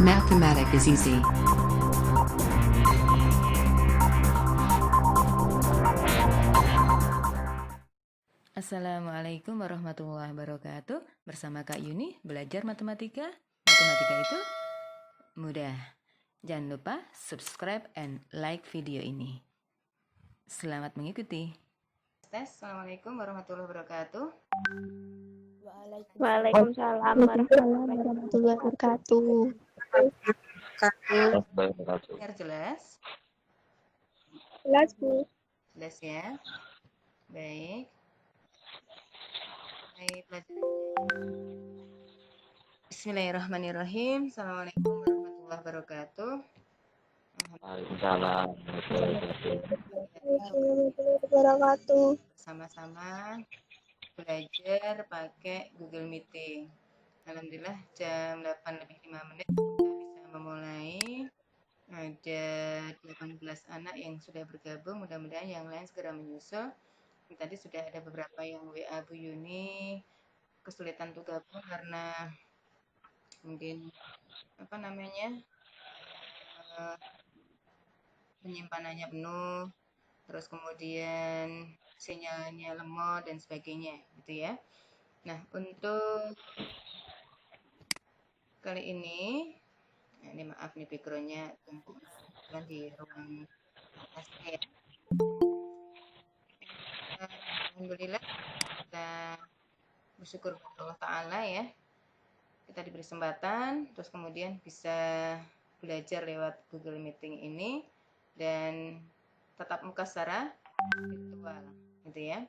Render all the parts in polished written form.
Mathematics is easy. Assalamualaikum warahmatullahi wabarakatuh. Bersama Kak Yuni, belajar matematika. Matematika itu mudah. Jangan lupa subscribe and like video ini. Selamat mengikuti. Assalamualaikum warahmatullahi wabarakatuh. Waalaikumsalam warahmatullahi wabarakatuh. Biar jelas? Jelas, Bu. Jelas ya? Baik. Baik, Bismillahirrahmanirrahim. Assalamualaikum warahmatullahi wabarakatuh. Waalaikumsalam. Warahmatullahi wabarakatuh. Sama-sama belajar pakai Google Meeting. Alhamdulillah jam 8:05 kita bisa memulai. Ada 18 anak yang sudah bergabung, mudah-mudahan yang lain segera menyusul. Tadi sudah ada beberapa yang WA Bu Yuni, kesulitan untuk gabung karena mungkin penyimpanannya penuh, terus kemudian sinyalnya lemot dan sebagainya gitu ya. Nah, untuk kali ini maaf nih backgroundnya kan di ruang atas ya. Alhamdulillah kita bersyukur kepada Allah Ta'ala ya, kita diberi kesempatan terus kemudian bisa belajar lewat Google Meeting ini dan tatap muka secara virtual gitu ya.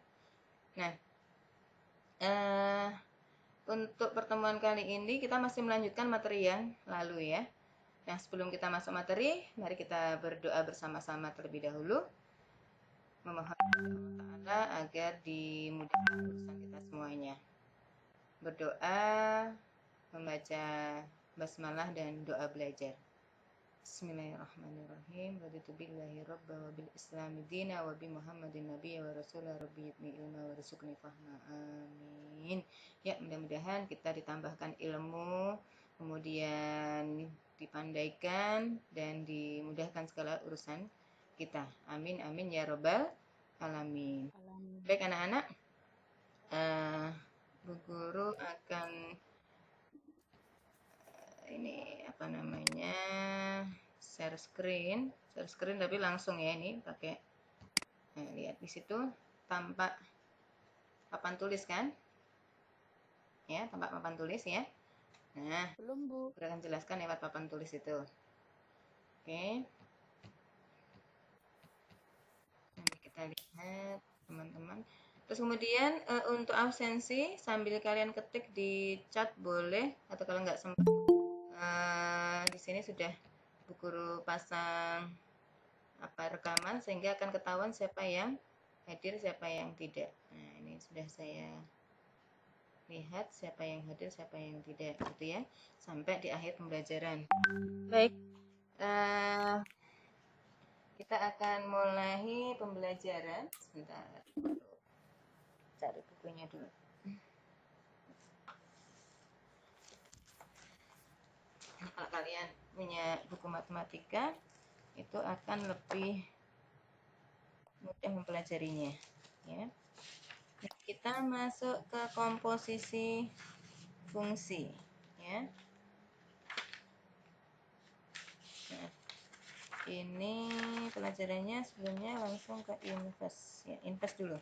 Nah, untuk pertemuan kali ini kita masih melanjutkan materi yang lalu ya. Nah, sebelum kita masuk materi, mari kita berdoa bersama-sama terlebih dahulu, memohon Allah Ta'ala agar dimudahkan urusan kita semuanya. Berdoa, membaca basmalah dan doa belajar. Bismillahirrahmanirrahim. Raditu billahi rabba wa bil islami dina wa bi muhammadin nabiyya wa rasulah rabbi yibni ilma wa rizukni fahma. Amin. Ya, mudah-mudahan kita ditambahkan ilmu, kemudian dipandaikan dan dimudahkan segala urusan kita. Amin amin ya robbal alamin. Baik anak-anak, Bu Guru akan share screen tapi langsung ya, ini pakai lihat di situ tampak papan tulis kan ya, tampak papan tulis ya. Nah, Belum, Bu. saya akan jelaskan lewat papan tulis itu. Oke, nanti kita lihat teman-teman. Terus kemudian untuk absensi sambil kalian ketik di chat boleh, atau kalau nggak sempat di sini sudah Bu Guru pasang rekaman sehingga akan ketahuan siapa yang hadir, siapa yang tidak. Nah, ini sudah saya lihat siapa yang hadir, siapa yang tidak gitu ya, sampai di akhir pembelajaran. Baik, kita akan mulai pembelajaran. Sebentar, cari bukunya dulu. Kalau kalian punya buku matematika, itu akan lebih mudah mempelajarinya ya. Kita masuk ke komposisi fungsi ya. Nah, ini pelajarannya sebelumnya langsung ke inverse ya, inverse dulu,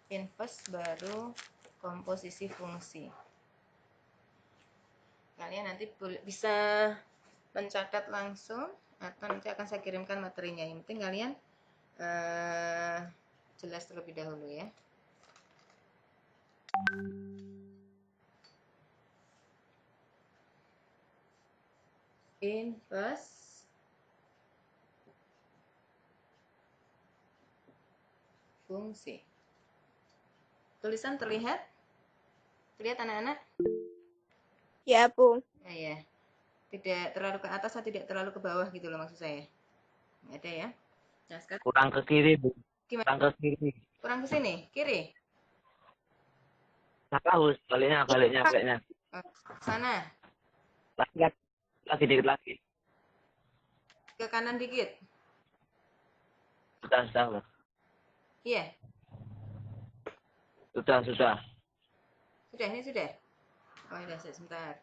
inverse baru komposisi fungsi. Kalian nanti bisa mencatat langsung atau nanti akan saya kirimkan materinya. Yang penting kalian jelas terlebih dahulu ya. Inverse fungsi. Tulisan terlihat? Terlihat anak-anak? Ya, Bu. Ya. Tidak terlalu ke atas atau tidak terlalu ke bawah gitu loh maksud saya. Nggak ada ya. Nah, sekarang Kurang ke kiri, Bu. gimana? Kurang ke kiri. Kurang ke sini, kiri. Nah, baliknya. Sana. Lihat Lagi dikit lagi. Ke kanan dikit. Sudah. Iya. Sudah. Sudah, ini sudah. Oh, sudah, sebentar.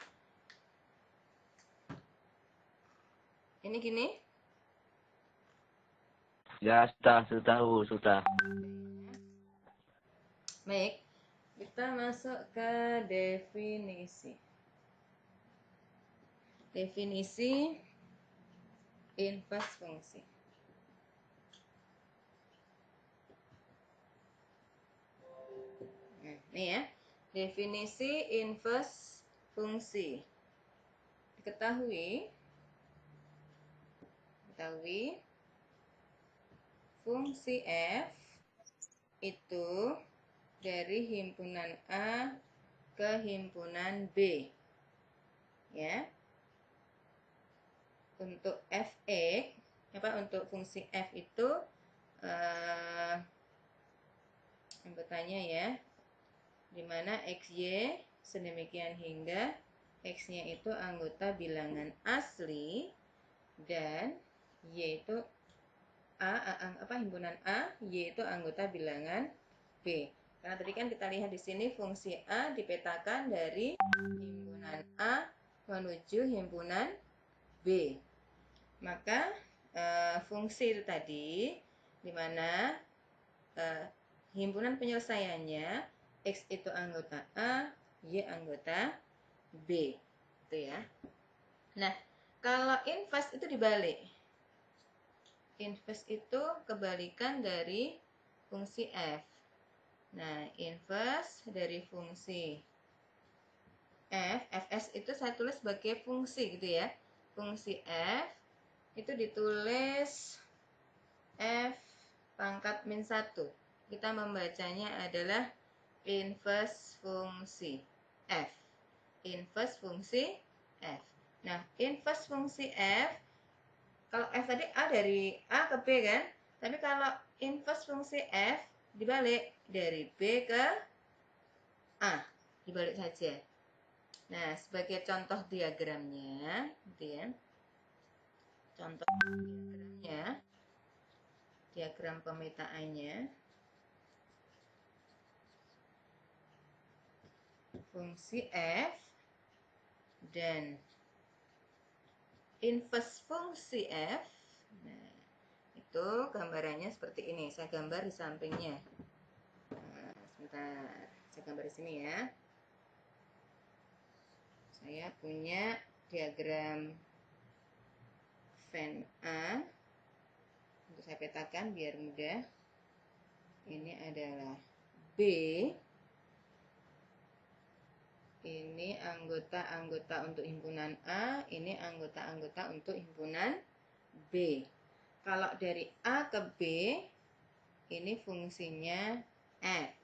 Ini gini. Ya, sudah. Baik. Kita masuk ke definisi. Definisi inverse fungsi. Nah, ini ya. Definisi inverse fungsi. Diketahui fungsi f itu dari himpunan A ke himpunan B. Ya. Untuk untuk fungsi f itu anggotanya ya, dimana xy sedemikian hingga x-nya itu anggota bilangan asli dan y itu himpunan A, y itu anggota bilangan B. Karena tadi kan kita lihat di sini fungsi A dipetakan dari himpunan A menuju himpunan B. Maka fungsi itu tadi di mana himpunan penyelesaiannya X itu anggota A, Y anggota B. Itu ya. Nah, kalau inverse itu dibalik. Inverse itu kebalikan dari fungsi f. Nah, inverse dari fungsi f, fs itu saya tulis sebagai fungsi gitu ya. Fungsi f itu ditulis f pangkat min 1. Kita membacanya adalah inverse fungsi f. Inverse fungsi f. Nah, inverse fungsi f, kalau f tadi A dari A ke B kan? Tapi kalau inverse fungsi f dibalik dari B ke A. Dibalik saja. Nah, sebagai contoh diagramnya, gitu ya. Contoh diagramnya, diagram pemetaannya. Fungsi f dan inverse fungsi f. Nah, itu gambarannya seperti ini. Saya gambar di sampingnya. Nah, sebentar. Saya gambar di sini ya. Saya punya diagram Venn A. Untuk saya petakan biar mudah. Ini adalah B. Ini anggota-anggota untuk himpunan A, ini anggota-anggota untuk himpunan B. Kalau dari A ke B, ini fungsinya F.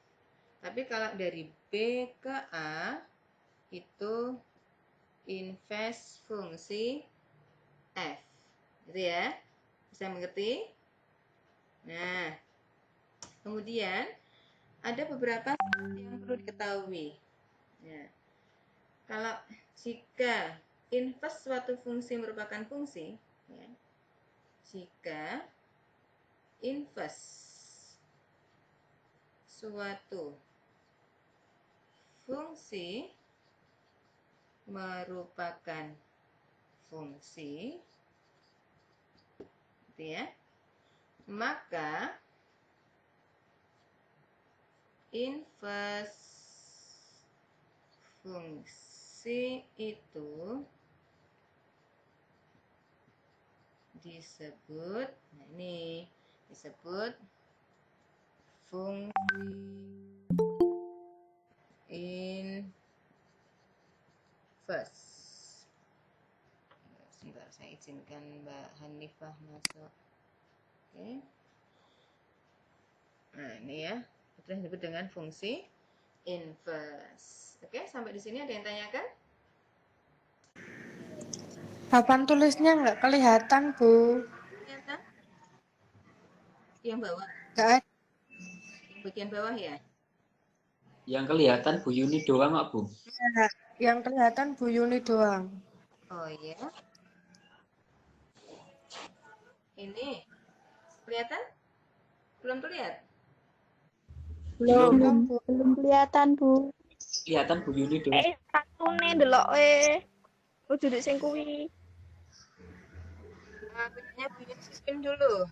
Tapi kalau dari B ke A, itu inverse fungsi F. Gitu ya? Bisa mengerti? Nah, kemudian ada beberapa yang perlu diketahui. Nah, kalau jika inverse suatu fungsi merupakan fungsi, ya, jika inverse suatu fungsi merupakan fungsi, gitu ya, maka inverse fungsi itu disebut, nah ini disebut fungsi inverse. Sebentar, saya izinkan Mbak Hanifah masuk. Oke. Nah, ini ya, itu disebut dengan fungsi inverse. Oke, sampai di sini ada yang tanyakan? Papan tulisnya nggak kelihatan, Bu. Kelihatan? Yang bawah, Nggak ada. yang bagian bawah ya? Yang kelihatan Bu Yuni doang kok, Bu. Yang kelihatan Bu Yuni doang. Oh iya. Ini kelihatan? Belum terlihat? Belum, Belum, Bu. belum kelihatan, Bu. Kelihatan Bu Yuni doang. Satune ndeloke. Ojo dik sing kuwi. Punyanya Bu Yuni dipin dulu.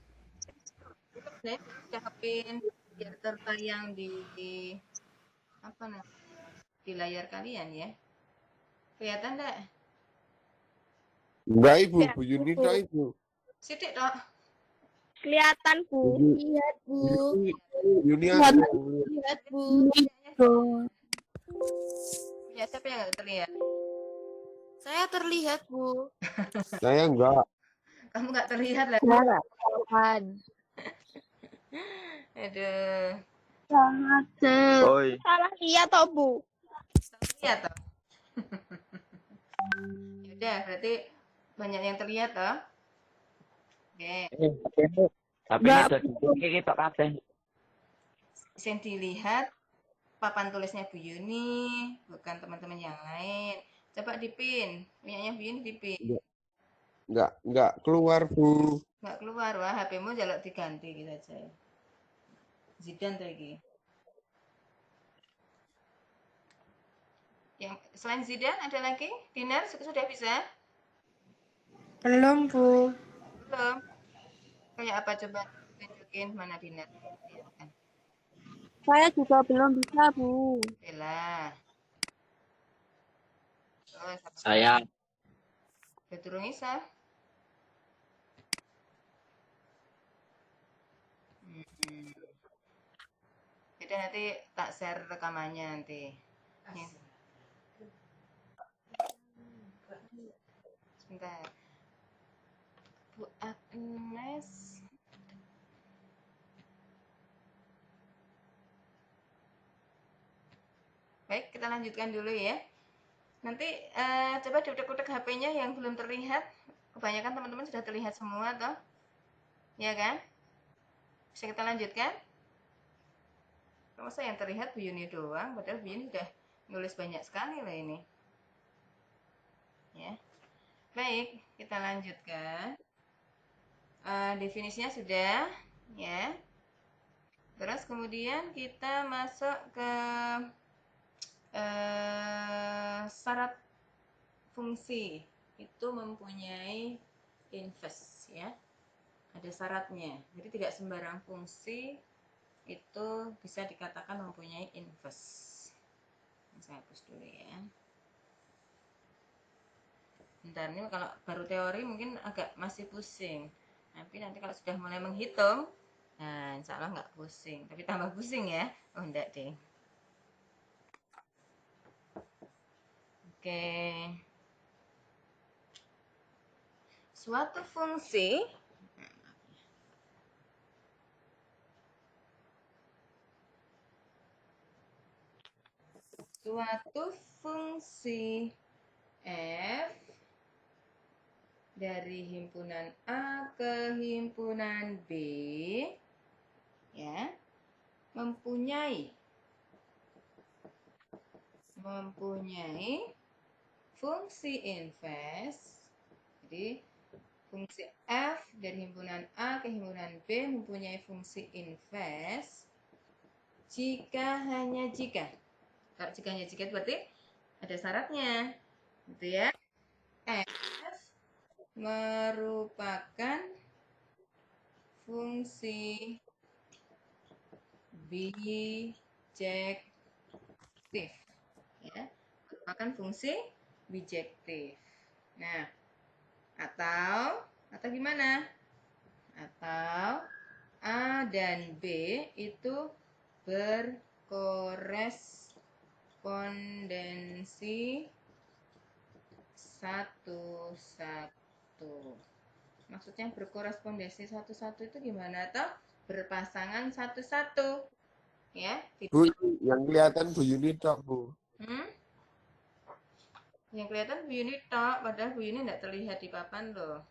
Itu sebenarnya Bu Yuni udah kepin biar tertayang di apa namanya di layar kalian ya. Kelihatan enggak? Enggak Ibu, Ya, Bu Yuni Bu. tok Ibu. Sidik tok. Kelihatan, Bu. Lihat, Bu. Yuni Lihat, ada yang lihat. Lihat, Bu. Punya siapa yang nggak terlihat? Saya terlihat, Bu. Saya enggak. Kamu nggak terlihat lah. Kelihatan. Aduh, Sangat. Oi. Salah lihat toh, Bu. terlihat toh. Ya udah, berarti banyak yang terlihat toh. Oke, Tapi ini udah dipikir kita kabeh. yang dilihat papan tulisnya Bu Yuni, bukan teman-teman yang lain. Coba dipin, punyanya Bu Yuni dipin. Enggak keluar Bu. Nggak keluar, wah HP-mu jaluk diganti gitu aja. Zidan lagi. Yang selain Zidan ada lagi? Dinar sudah bisa? Belum, Bu. Belum. Kayak apa coba tunjukin mana Dinar? Lihatkan. Saya juga belum bisa, Bu. Bella. Oh, Saya udah turun Isa. Jadi nanti tak share rekamannya nanti. Ya. Sebentar. Bu Agnes. Baik, kita lanjutkan dulu ya. Nanti coba diutek-utek HP-nya yang belum terlihat. Kebanyakan teman-teman sudah terlihat semua toh. Ya kan? Bisa kita lanjutkan? Masa yang terlihat Bu Yuni doang, padahal Bu Yuni sudah nulis banyak sekali lah ini. Ya. Baik, kita lanjutkan. Definisinya sudah, ya. Terus kemudian kita masuk ke syarat fungsi. Itu mempunyai inverse, ya. Ada syaratnya. Jadi tidak sembarang fungsi itu bisa dikatakan mempunyai inverse. Saya hapus dulu ya. Bentar, ini kalau baru teori mungkin agak masih pusing. Tapi nanti kalau sudah mulai menghitung, nah insya Allah nggak pusing. Tapi tambah pusing ya. Oh enggak deh. Oke. Suatu fungsi f dari himpunan A ke himpunan B ya mempunyai fungsi inverse. Jadi fungsi f dari himpunan A ke himpunan B mempunyai fungsi inverse jika hanya jika. Kalau jika hanya jika berarti ada syaratnya, gitu ya. F merupakan fungsi bijektif, ya, merupakan fungsi bijektif. Nah, atau gimana? Atau A dan B itu berkorespondensi satu-satu. Maksudnya berkorespondensi satu-satu itu gimana? Atau berpasangan satu-satu. Ya, Bu, yang kelihatan Bu Yuni tok Bu. Yang kelihatan Bu Yuni tok, padahal Bu Yuni tidak terlihat di papan loh.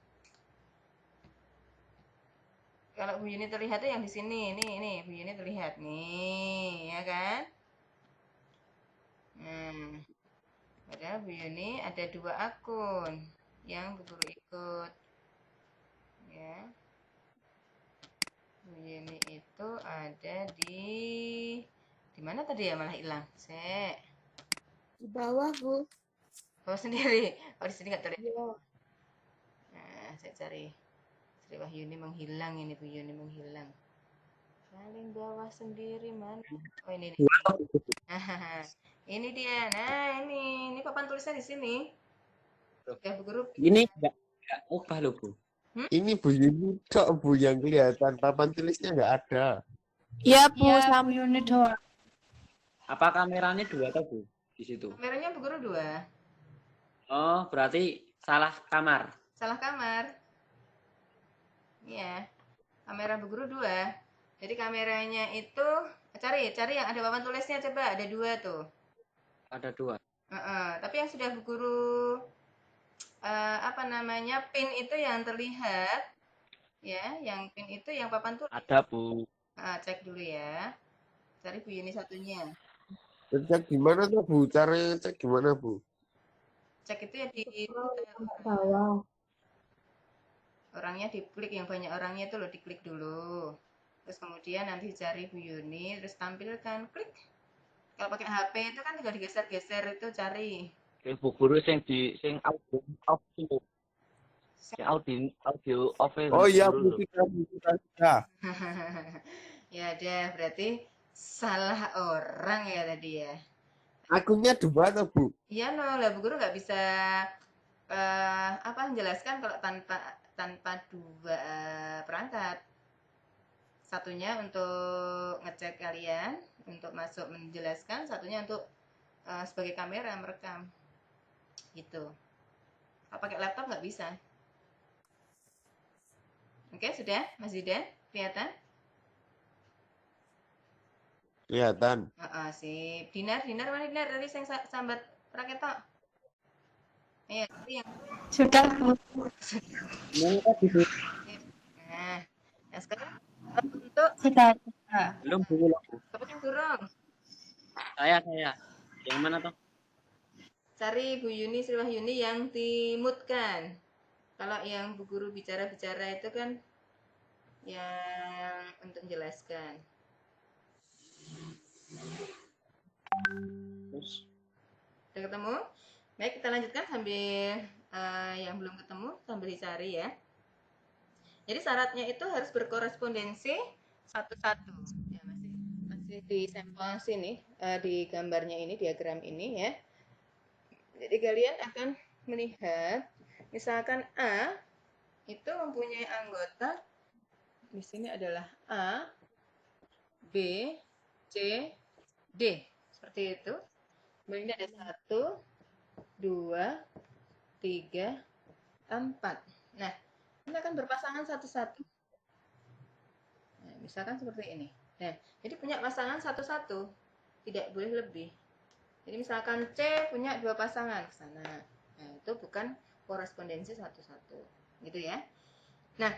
Kalau Bu Yuni terlihat tuh yang di sini, nih Bu Yuni terlihat nih, ya kan? Padahal Bu Yuni ada 2 akun yang Bu Guru ikut, ya. Bu Yuni itu ada di mana tadi ya, malah hilang. Di bawah, Bu. Oh, sendiri. Oh, di sini nggak terlihat. Iya. Nah, saya cari. Sri Wahyuni menghilang ini, Bu Yuni menghilang. Paling bawah sendiri mana? Oh, ini nih. Ini dia. Nah, ini papan tulisnya di sini. Udah Bu Guru. Ini enggak ubah loh, Bu. Ini Bu Yuni tok Bu yang kelihatan. Papan tulisnya nggak ada. Iya, Bu. Iya, Sama. Bu Yuni doang. Apa kameranya 2 atau, Bu? Di situ. Kameranya Bu Guru 2. Oh, berarti salah kamar. Salah kamar. Iya. Kamera Bu Guru 2. Jadi kameranya itu cari yang ada papan tulisnya, coba ada 2 tuh. Ada 2. Tapi yang sudah Bu Guru apa namanya, pin itu yang terlihat ya, yang pin itu yang papan tulis. Ada, Bu. Cek dulu ya. Cari Bu Yuni satunya. Cek gimana tuh Bu? Caranya cek gimana Bu? Cek itu ya di Bawah. orangnya diklik, yang banyak orangnya itu loh, diklik dulu. Terus kemudian nanti cari Bu Yuni, terus tampilkan, klik. Kalau pakai HP itu kan tinggal digeser-geser itu cari. Bu Guru sing audio off itu. Sing audio off itu. Oh iya Bu Bu, Guru. sudah. Ya udah, berarti salah orang ya tadi ya. Akunnya 2 tuh Bu. Iya no, lah Bu Guru nggak bisa menjelaskan kalau tanpa 2 perangkat. Satunya untuk ngecek kalian, untuk masuk menjelaskan, satunya untuk sebagai kamera merekam. Gitu. Kalau pakai laptop nggak bisa. Oke, sudah, Mas Zidan, kelihatan? Kelihatan. Sip. Dinar mana Dinar? Tadi saya sambat raket tok. Iya, tadi yang Sudah, Bu. Ini tadi, Bu. nah, sekarang untuk Sudah. Belum, Bu. siapa yang durung? Saya. Yang mana toh? Cari Bu Yuni, Sri Wahyuni yang dimutkan. Kalau yang Bu Guru bicara-bicara itu kan yang untuk menjelaskan. Terus. Udah ketemu? Baik, kita lanjutkan sambil yang belum ketemu sambil dicari ya. Jadi syaratnya itu harus berkorespondensi satu-satu. Ya, masih di sampel sini, di gambarnya ini, diagram ini ya. Jadi kalian akan melihat, misalkan A itu mempunyai anggota di sini adalah A, B, C, D. Seperti itu. Kemudian ada 1, 2, 3, 4. Nah, ini akan berpasangan satu-satu. Nah, misalkan seperti ini. Nah, jadi punya pasangan satu-satu. Tidak boleh lebih. Jadi misalkan C punya 2 pasangan ke sana. Nah, itu bukan korespondensi satu-satu. Gitu ya. Nah,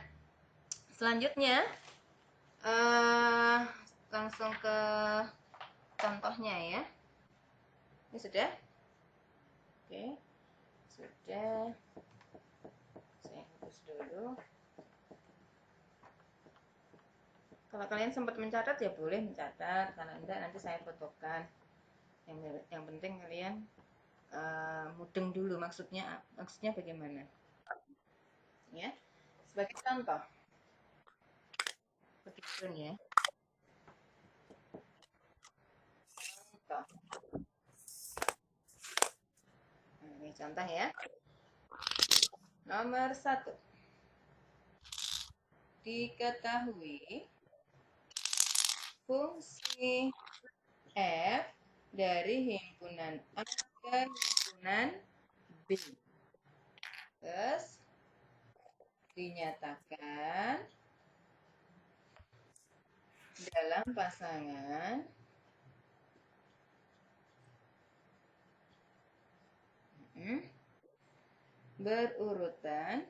selanjutnya langsung ke contohnya ya. Ini sudah? Oke. Sudah. Saya hapus dulu. Kalau kalian sempat mencatat ya boleh mencatat. Kalau enggak nanti saya fotokan. Yang penting kalian mudeng dulu maksudnya bagaimana. Ya. Sebagai contoh. Begitu ya. Contoh. Nah, ini contoh ya. Nomor 1. Diketahui fungsi F dari himpunan A ke himpunan B. Terus dinyatakan dalam pasangan berurutan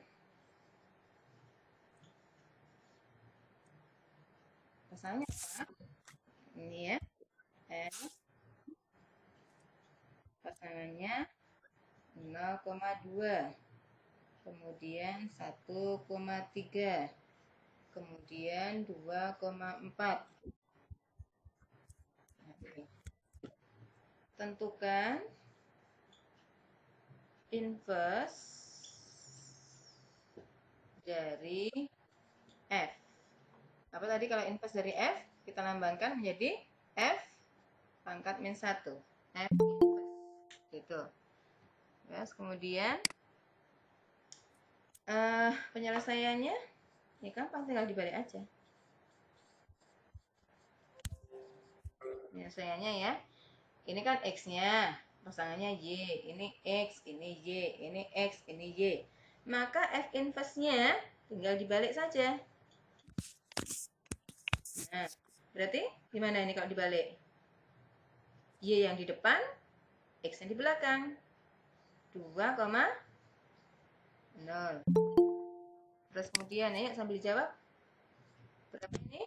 pasangannya apa? Ini ya. S pasangannya 0,2, kemudian 1,3, kemudian 2,4. Tentukan inverse dari F. Apa tadi kalau inverse dari F? Kita lambangkan menjadi F pangkat min 1. F inverse. Gitu. Terus kemudian penyelesaiannya ya gampang, tinggal dibalik aja. Penyelesaiannya ya. Ini kan X-nya, pasangannya Y. Ini X, ini Y, ini X, ini Y. Maka F inverse-nya tinggal dibalik saja. Nah, berarti gimana ini kalau dibalik? Y yang di depan, X yang di belakang. 2,0. Terus kemudian ya sambil dijawab. Berapa ini?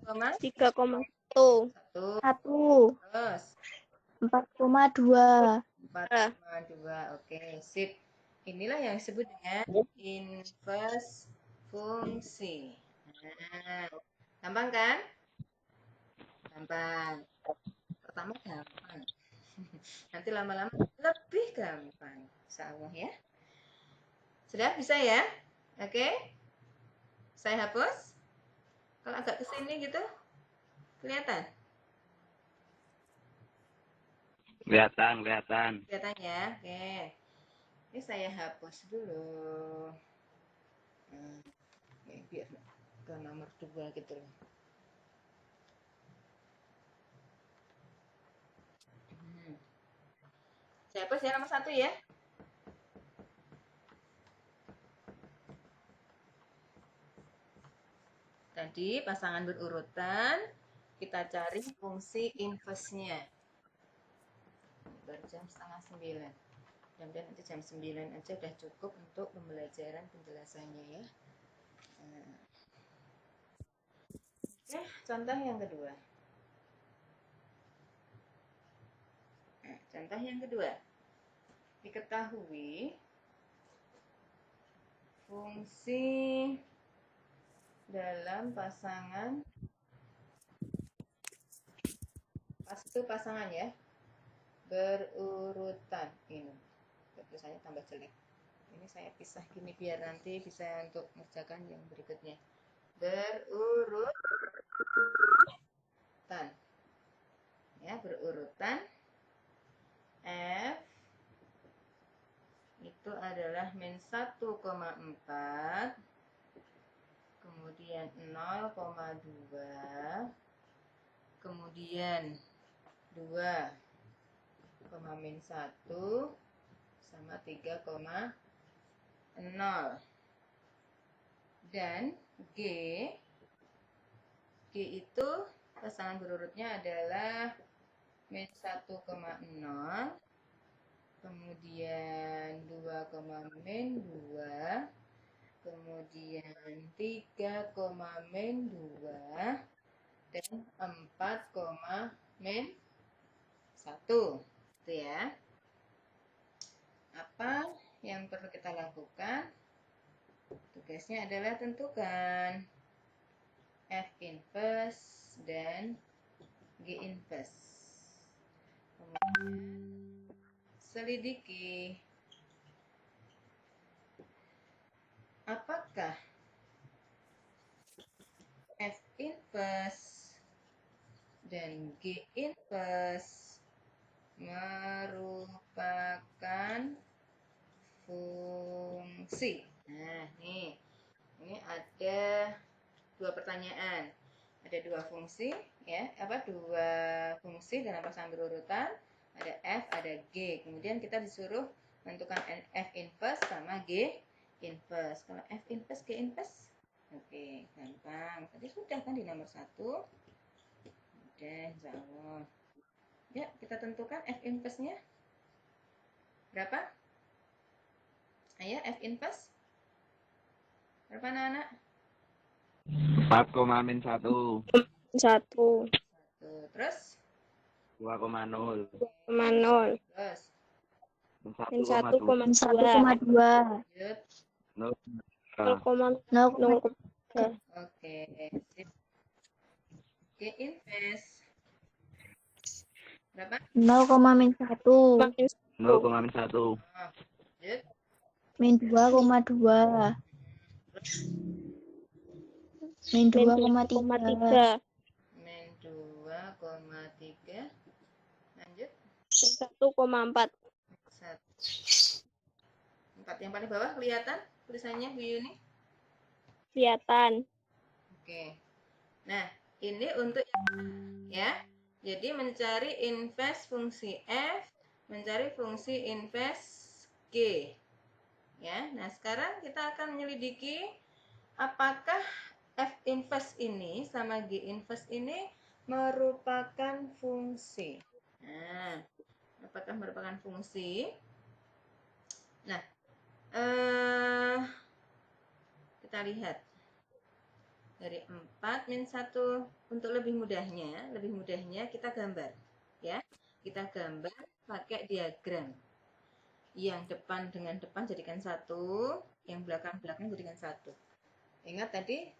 3,1. 1. Terus 4,2. 4,2. Oke, sip. Inilah yang disebut dengan inverse fungsi. Nah, gampang kan? Gampang. Pertama gampang. Nanti lama-lama lebih gampang. Insyaallah ya. Sudah bisa ya? Oke. Saya hapus. Kalau agak ke sini gitu, kelihatan? Kelihatan. Kelihatan ya? Oke. Ini saya hapus dulu. Oke, biar ke nomor 2 gitu loh. Saya hapus ya nomor 1 ya. Tadi pasangan berurutan, kita cari fungsi inverse-nya. Baru jam 8:30. Mudah-mudahan nanti jam 9 aja udah cukup untuk pembelajaran penjelasannya ya. Oke, contoh yang kedua. Contoh yang kedua. Diketahui fungsi dalam pasangan, itu pasangan ya, berurutan. Ini tulisannya tambah jelek. Ini saya pisah gini biar nanti bisa untuk mengerjakan yang berikutnya. Berurutan. Ya, berurutan. F itu adalah min 1,4, kemudian 0,2, kemudian 2, min 1 sama 3,0. Dan G itu pasangan berurutnya adalah min 1,0, kemudian 2, kemudian 3, min 2, dan 4, min 1. Itu ya. Apa yang perlu kita lakukan? Tugasnya adalah tentukan F inverse dan G inverse. Kemudian selidiki apakah F inverse dan G inverse merupakan fungsi. Nah, nih. Ini ada 2 pertanyaan. Ada 2 fungsi ya, dua fungsi dalam pasangan berurutan, ada F, ada G. Kemudian kita disuruh menentukan F inverse sama G inverse. Kalau F inverse, G inverse, oke, gampang. Tadi sudah kan di nomor 1. Udah, insyaallah. Ya, kita tentukan F inverse-nya berapa? Ayo, F inverse berapa anak-anak? 4,-1. 1. Terus 2,0. 0. Terus Min 1,2. lanjut. 0,0. Oke, sip. Oke, invest. Berapa? 0,-1. 0,1. Lanjut. -2,2. -2,3. Min 2,3. Lanjut. 1,4. 4 yang paling bawah kelihatan tulisannya Bu Yuni? Kelihatan. Oke. Nah, ini untuk ya. Jadi mencari invest fungsi F, mencari fungsi invest G. Ya. Nah, sekarang kita akan menyelidiki apakah F invest ini sama G invest ini merupakan fungsi. Nah, apakah merupakan fungsi? Nah, kita lihat dari 4 min 1 untuk lebih mudahnya kita gambar ya. Kita gambar pakai diagram. Yang depan dengan depan jadikan 1, yang belakang-belakang jadikan 1. Ingat tadi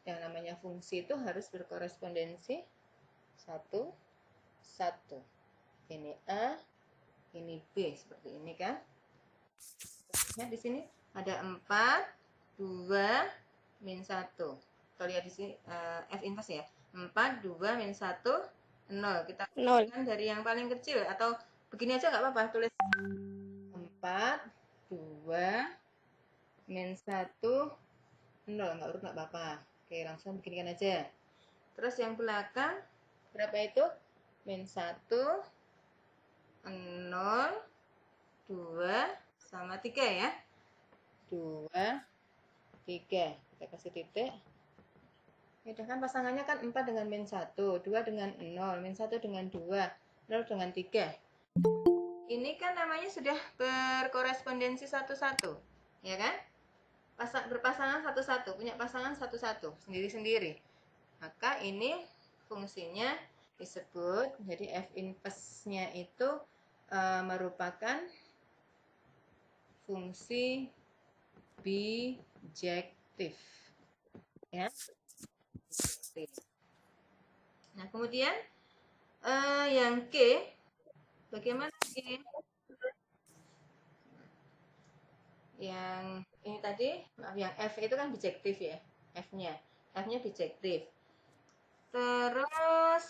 yang namanya fungsi itu harus berkorespondensi 1 1. Ini A, ini B seperti ini kan. Nah, di sini ada 4 2 min 1. Kita lihat di sini F inverse ya. 4, 2, min 1, 0. Kita tuliskan dari yang paling kecil. Atau begini aja nggak apa-apa. Tulis 4, 2, min 1, 0. Nggak urut nggak apa-apa. Oke, langsung beginikan aja. Terus yang belakang, berapa itu? Min 1, 0, 2, sama 3 ya. 2, 3. Kita kasih titik. Ya kan pasangannya kan 4 dengan min 1, 2 dengan 0, min 1 dengan 2, 0 dengan 3. Ini kan namanya sudah berkorespondensi satu-satu, ya kan? Berpasangan satu-satu, punya pasangan satu-satu, sendiri-sendiri. Maka ini fungsinya disebut, jadi F inverse-nya itu merupakan fungsi bijektif. Ya. Nah, kemudian yang K, bagaimana K? Yang ini tadi, maaf, yang F itu kan bijektif ya, F-nya bijektif. Terus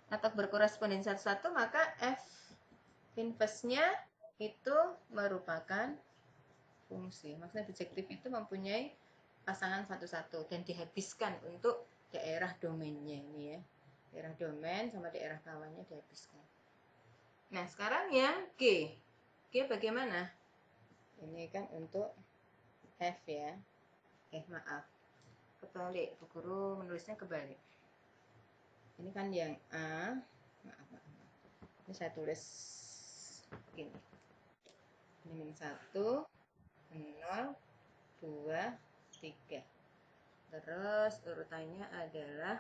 atau berkorespondensi satu-satu, maka F inverse-nya itu merupakan fungsi. Maksudnya bijektif itu mempunyai pasangan satu-satu dan dihabiskan untuk daerah domainnya ini ya. Daerah domain sama daerah kawannya dihabiskan. Nah, sekarang yang G. G bagaimana? Ini kan untuk F ya. Maaf. Kebalik. Bu Guru menulisnya kebalik. Ini kan yang A. Maaf. Ini saya tulis begini. Ini min 1, 0, 2, 3. Terus urutannya adalah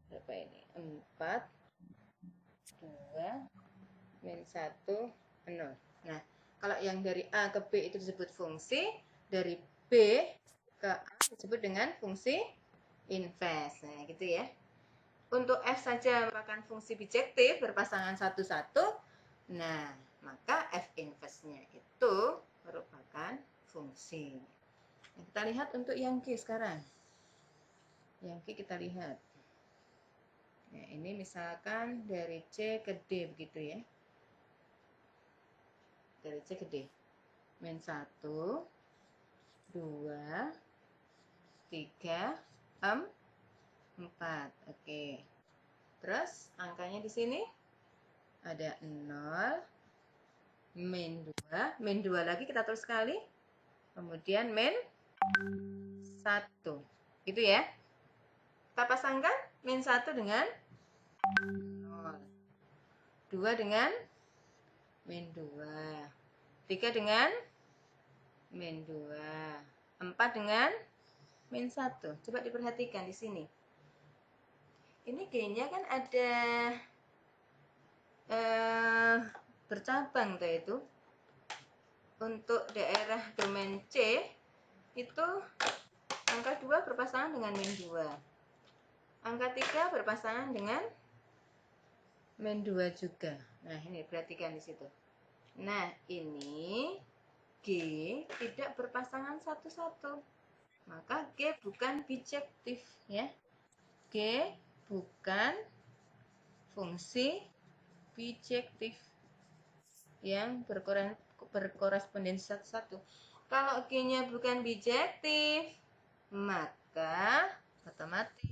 berapa ini? 4, 2, min 1, 0. Nah, kalau yang dari A ke B itu disebut fungsi, dari B ke A disebut dengan fungsi inverse. Nah, gitu ya. Untuk F saja merupakan fungsi bijektif berpasangan satu-satu. Nah, maka F inverse-nya itu merupakan fungsi. Nah, kita lihat untuk yang Q sekarang. Yang Q kita lihat. Nah, ini misalkan dari C ke D begitu ya. Dari C ke D. Min 1, 2, 3, 4. Oke. Terus angkanya di sini ada 0, min 2. Min 2 lagi kita tulis sekali. Kemudian min 1. Gitu ya. Kita pasangkan min 1 dengan 0. 2 dengan min 2. 3 dengan min 2. 4 dengan min 1. Coba diperhatikan di sini. Ini G-nya kan ada bercabang tuh itu. untuk daerah domain C itu angka 2 berpasangan dengan min 2. Angka 3 berpasangan dengan min 2 juga. Nah, ini perhatikan di situ. Nah, ini G tidak berpasangan satu-satu. Maka G bukan bijektif ya. G bukan fungsi bijektif yang berkorespondensi satu-satu. Kalau G-nya bukan bijektif, maka otomatis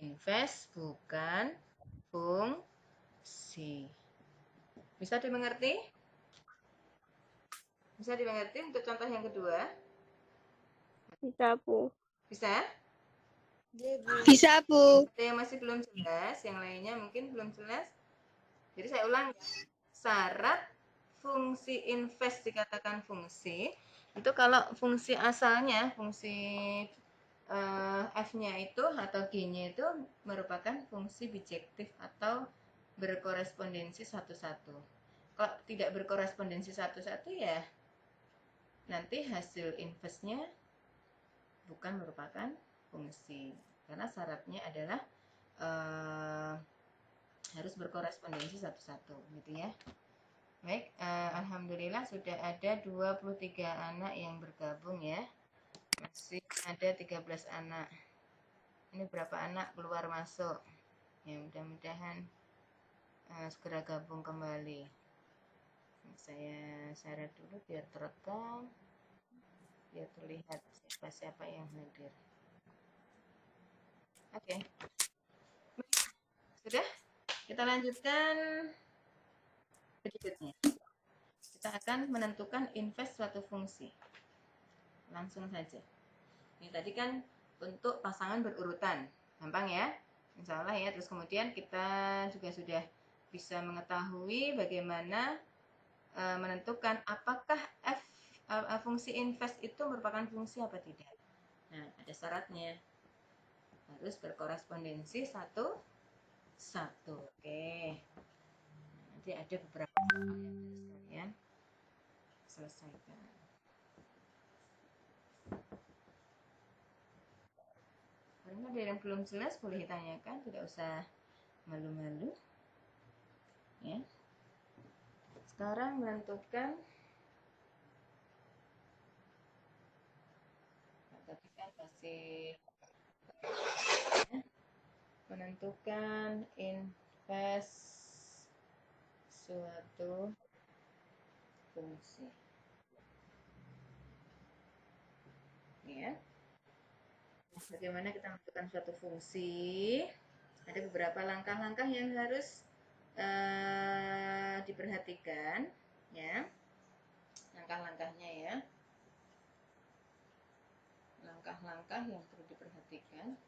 inverse bukan fungsi. Bisa dimengerti? Bisa dimengerti untuk contoh yang kedua? Bisa, Bu. Bisa? Bisa, Bu. Ada yang masih belum jelas, yang lainnya mungkin belum jelas. Jadi saya ulang ya. Syarat fungsi inverse dikatakan fungsi itu kalau fungsi asalnya, fungsi f-nya itu atau g-nya itu merupakan fungsi bijektif atau berkorespondensi satu-satu. Kalau tidak berkorespondensi satu-satu ya nanti hasil inverse-nya bukan merupakan fungsi. Karena syaratnya adalah harus berkorespondensi satu-satu gitu ya. Baik, alhamdulillah sudah ada 23 anak yang bergabung ya. Masih ada 13 anak. Ini berapa anak keluar masuk? Ya, mudah-mudahan segera gabung kembali. Saya share dulu biar terekam, biar terlihat siapa-siapa yang hadir. Oke. Sudah? Kita lanjutkan berikutnya. Kita akan menentukan inverse suatu fungsi. Langsung saja. Ini tadi kan untuk pasangan berurutan. Gampang ya? Insya Allah ya. Terus kemudian kita juga sudah bisa mengetahui bagaimana menentukan apakah fungsi inverse itu merupakan fungsi apa tidak. Nah, ada syaratnya. Harus berkorespondensi satu-satu. Oke. Nanti ada beberapa yang selesaikan. Karena ada yang belum jelas boleh ditanyakan, tidak usah malu-malu. Ya. Sekarang menentukan tadi kan masih menentukan inverse suatu fungsi. Ya. Bagaimana kita menentukan suatu fungsi? Ada beberapa langkah-langkah yang harus diperhatikan, ya. Langkah-langkahnya ya. Langkah-langkah yang perlu diperhatikan.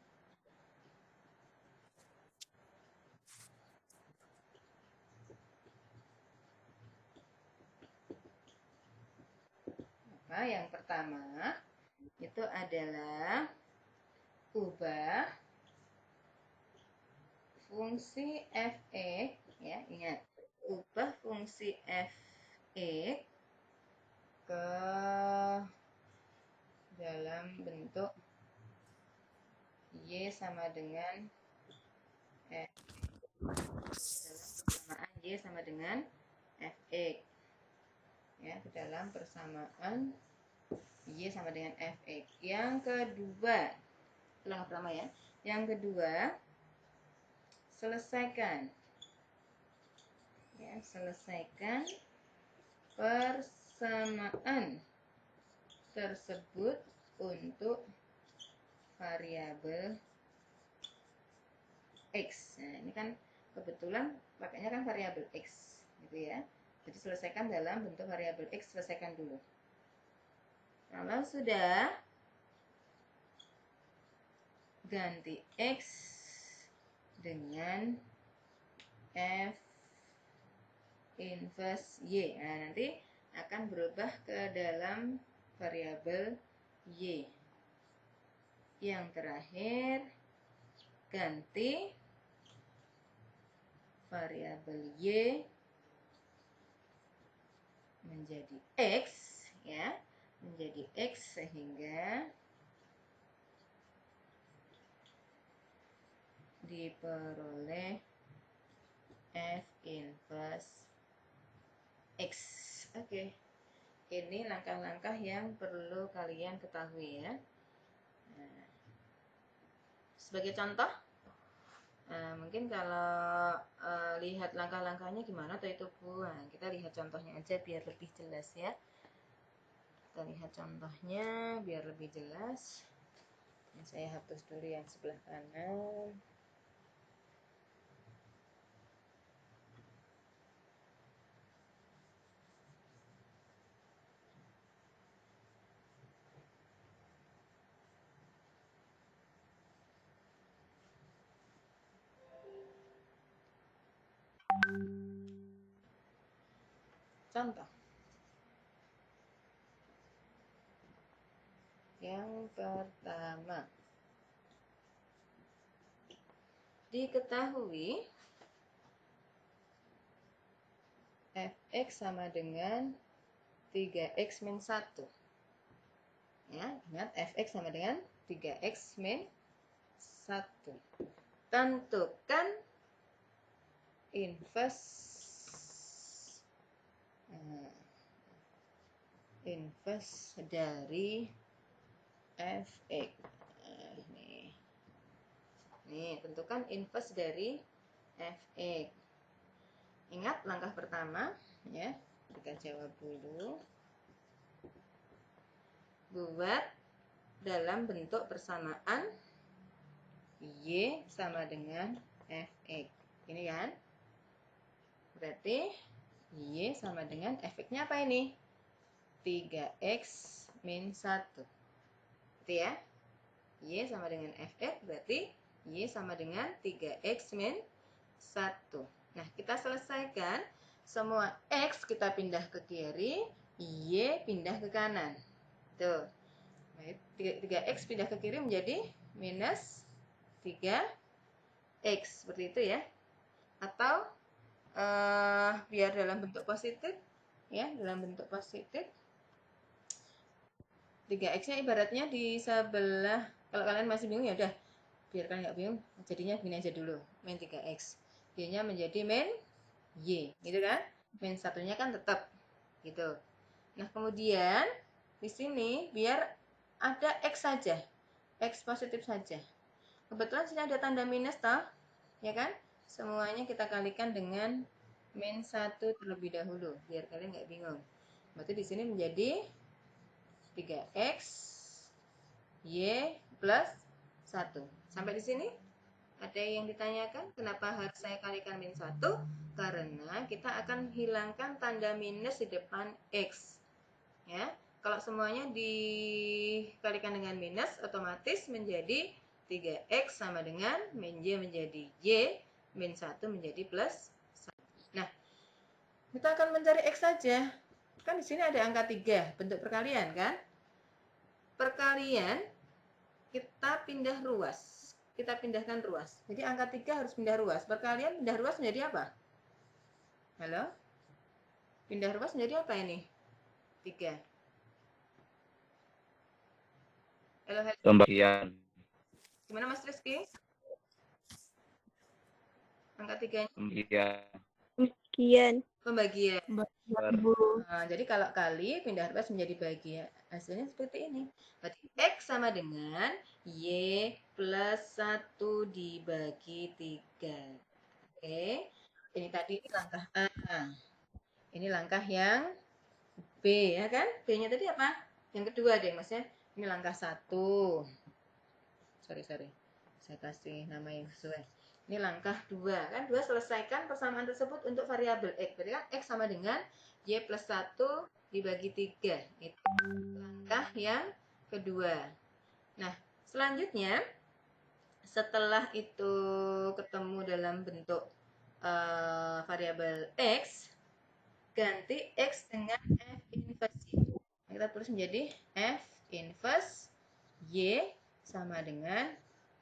Nah, yang pertama itu adalah ubah fungsi f(x), ya, ingat, ubah fungsi f(x) ke dalam bentuk y sama dengan f. Dalam persamaan y sama dengan f(x), ya, ke dalam persamaan y sama dengan f(x). Yang kedua, langkah pertama ya. Yang kedua, selesaikan, ya, selesaikan persamaan tersebut untuk variabel x. Nah, ini kan kebetulan pakainya kan variabel x, gitu ya. Jadi selesaikan dalam bentuk variabel x, selesaikan dulu. Kalau sudah, ganti x dengan f inverse y. Nah, nanti akan berubah ke dalam variabel y. Yang terakhir, ganti variabel y menjadi X, ya, menjadi X, sehingga diperoleh F inverse X. Oke. Ini langkah-langkah yang perlu kalian ketahui ya. Nah, sebagai contoh, mungkin kalau lihat langkah-langkahnya gimana atau itu Bu, nah, kita lihat contohnya aja biar lebih jelas ya. Kita lihat contohnya biar lebih jelas. Ini saya hapus dulu yang sebelah kanan. Contoh yang pertama, diketahui fx sama dengan 3x min 1. Ya, ingat fx sama dengan 3x min 1. Tentukan inverse dari fx. Nih, tentukan inverse dari fx. Ingat langkah pertama, ya. Kita jawab dulu. Buat dalam bentuk persamaan y sama dengan fx. Ini kan? Berarti y sama dengan fx-nya apa ini? 3x min 1. Itu ya. Y sama dengan fx berarti y sama dengan 3x min 1. Nah, kita selesaikan. Semua x kita pindah ke kiri, y pindah ke kanan. Tuh. 3x pindah ke kiri menjadi minus 3x. Seperti itu ya. Atau biar dalam bentuk positif, ya, dalam bentuk positif. 3x-nya ibaratnya di sebelah, kalau kalian masih bingung ya udah, biar kalian nggak bingung, jadinya gini aja dulu, min 3x. Y-nya menjadi min y, gitu kan? Min satunya kan tetap, gitu. Nah, kemudian di sini biar ada x saja, x positif saja. Kebetulan sini ada tanda minus toh, ya kan? Semuanya kita kalikan dengan min 1 terlebih dahulu, biar kalian nggak bingung. Berarti di sini menjadi 3x y plus 1. Sampai di sini ada yang ditanyakan kenapa harus saya kalikan min 1? Karena kita akan hilangkan tanda minus di depan x. Ya, kalau semuanya dikalikan dengan minus, otomatis menjadi 3x sama dengan min y menjadi y, min 1 menjadi plus 1. Nah, kita akan mencari x saja. Kan di sini ada angka 3, bentuk perkalian kan? Perkalian kita pindah ruas. Kita pindahkan ruas. Jadi angka 3 harus pindah ruas. Perkalian pindah ruas menjadi apa? Halo? Pindah ruas menjadi apa ini? 3. Halo, halo. Pembagian. Gimana Mas Rizky? Angka 3-nya? Pembagian. Pembagian. Bu. Nah, jadi kalau kali pindah ruas menjadi bagian, hasilnya seperti ini. Berarti x sama dengan y plus 1 dibagi 3. Oke. Ini tadi langkah A. Ini langkah yang B, ya kan? B-nya tadi apa? Yang kedua deh, maksudnya. Ini langkah 1. Sorry. Saya kasih nama yang sesuai. Ini langkah 2. Kan 2 selesaikan persamaan tersebut untuk variabel x. Berarti kan x sama dengan y plus 1 dibagi 3. Itu langkah yang kedua. Nah, selanjutnya setelah itu ketemu dalam bentuk variabel x, ganti x dengan f inverse y. Kita tulis menjadi f inverse y sama dengan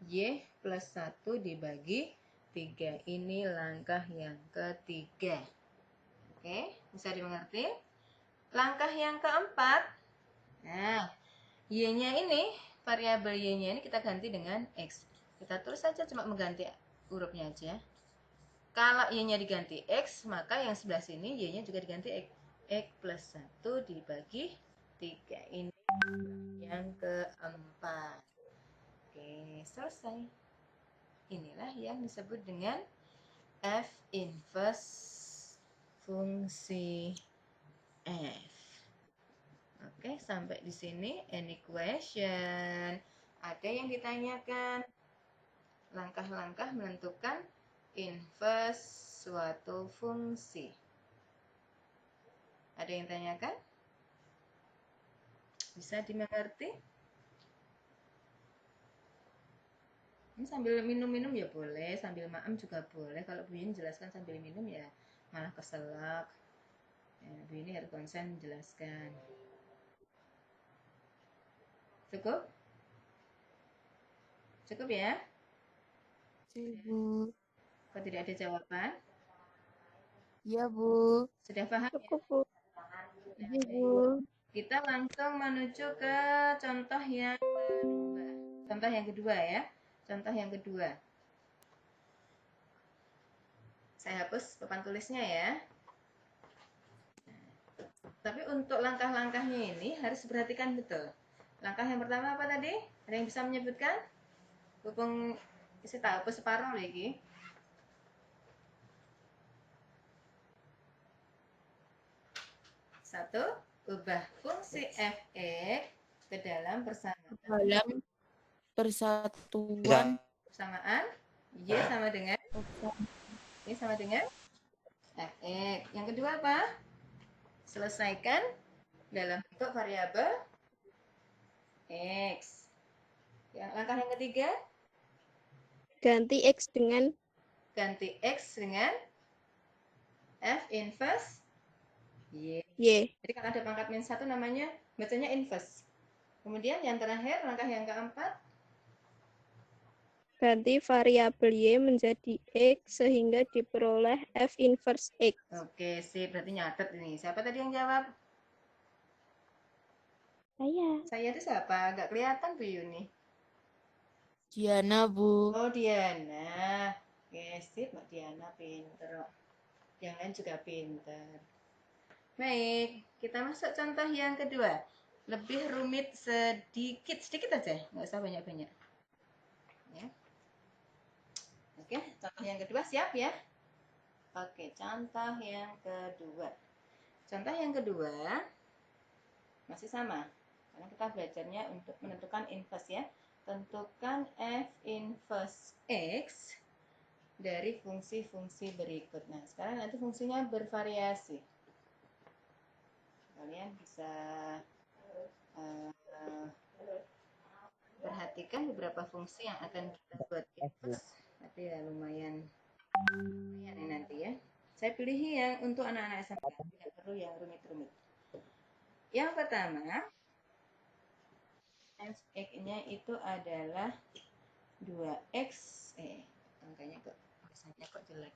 y plus 1 dibagi 3. Ini langkah yang ketiga. Oke, bisa dimengerti? Langkah yang keempat, nah, Y-nya ini, variabel Y-nya ini kita ganti dengan X. Kita tulis saja, cuma mengganti hurufnya aja. Kalau Y-nya diganti X, maka yang sebelah sini Y-nya juga diganti X. X plus 1 dibagi 3. Ini yang keempat. Oke, selesai. Inilah yang disebut dengan F inverse fungsi F. Oke, sampai di sini. Any question? Ada yang ditanyakan? Langkah-langkah menentukan inverse suatu fungsi. Ada yang tanyakan? Bisa dimengerti? Ini sambil minum-minum ya boleh, sambil maem juga boleh. Kalau Bu Yuni jelaskan sambil minum ya malah keselak. Ya, Bu Yuni harus konsen menjelaskan. Cukup? Cukup ya? Bu. Kalau tidak ada jawaban? Iya, Bu. Sudah paham? Cukup, Bu. Nah, Iya, Bu. kita langsung menuju ke contoh yang kedua. Contoh yang kedua ya. Contoh yang kedua. Saya hapus papan tulisnya ya. Tapi untuk langkah-langkahnya ini harus diperhatikan betul. Langkah yang pertama apa tadi? Ada yang bisa menyebutkan? Hubung isi tahu separuh lagi. Satu, ubah fungsi f(x) ke dalam persamaan. Dalam persatuan Persamaan y sama dengan ini sama dengan f(x). Yang kedua apa? Selesaikan dalam bentuk variabel x. Langkah yang ketiga, Ganti X dengan ganti x dengan f inverse y. Y. Jadi kalau ada pangkat min 1 namanya bacanya inverse. Kemudian yang terakhir, langkah yang keempat, Ganti variabel Y menjadi X sehingga diperoleh F inverse X. oke sih, berarti nyatet ini. Siapa tadi yang jawab? Saya itu siapa? Nggak kelihatan Bu Yuni. Diana, Bu. Oh, Diana. Oke, sip, Mbak Diana pinter. Yang lain juga pinter. Baik, kita masuk contoh yang kedua. Lebih rumit sedikit aja, nggak usah banyak-banyak. Ya. Oke, contoh yang kedua siap ya? Oke, contoh yang kedua. Contoh yang kedua masih sama, karena kita belajarnya untuk menentukan inverse ya. Tentukan f inverse x dari fungsi-fungsi berikut. Nah, sekarang nanti fungsinya bervariasi. Kalian bisa perhatikan beberapa fungsi yang akan kita buat inverse. Tapi ya lumayan ini nanti ya. Saya pilih yang untuk anak-anak SMA, tidak perlu yang rumit-rumit. Yang pertama, f(x)-nya itu adalah 2x, angkanya kok tulisannya kok jelek.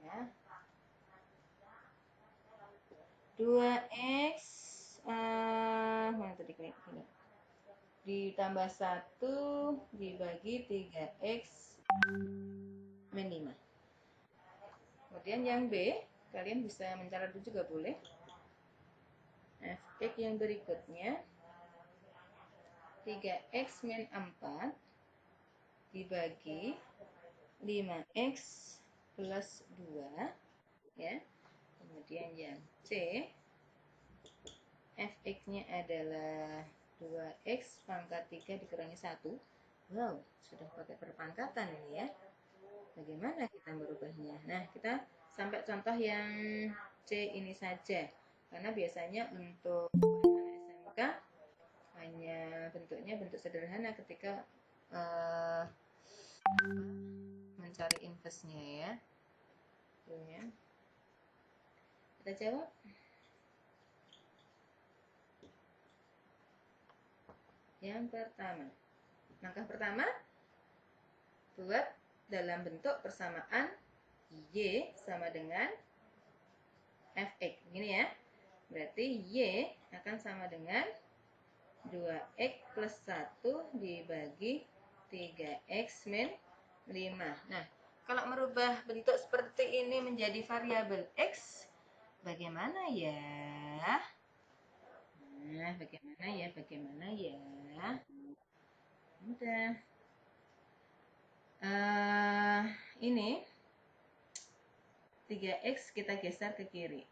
Ya. 2x mana tadi klik ditambah 1 dibagi 3x min 5. Kemudian yang B, kalian bisa mencatat juga boleh. F(x) yang berikutnya 3x min 4 dibagi 5x plus 2 ya. Kemudian yang C, f(x)-nya adalah 2x pangkat 3 dikurangi 1. Wow, sudah pakai perpangkatan ini ya. Bagaimana kita merubahnya? Nah, kita sampai contoh yang C ini saja. Karena biasanya untuk SMK hanya bentuknya bentuk sederhana ketika mencari inverse-nya ya. Kita jawab. Yang pertama, langkah pertama, buat dalam bentuk persamaan Y sama dengan fx. Ini ya. Berarti y akan sama dengan 2x plus 1 dibagi 3x min 5. Nah, kalau merubah bentuk seperti ini menjadi variabel x, bagaimana ya? Nah, bagaimana ya? Udah. Ini 3x kita geser ke kiri.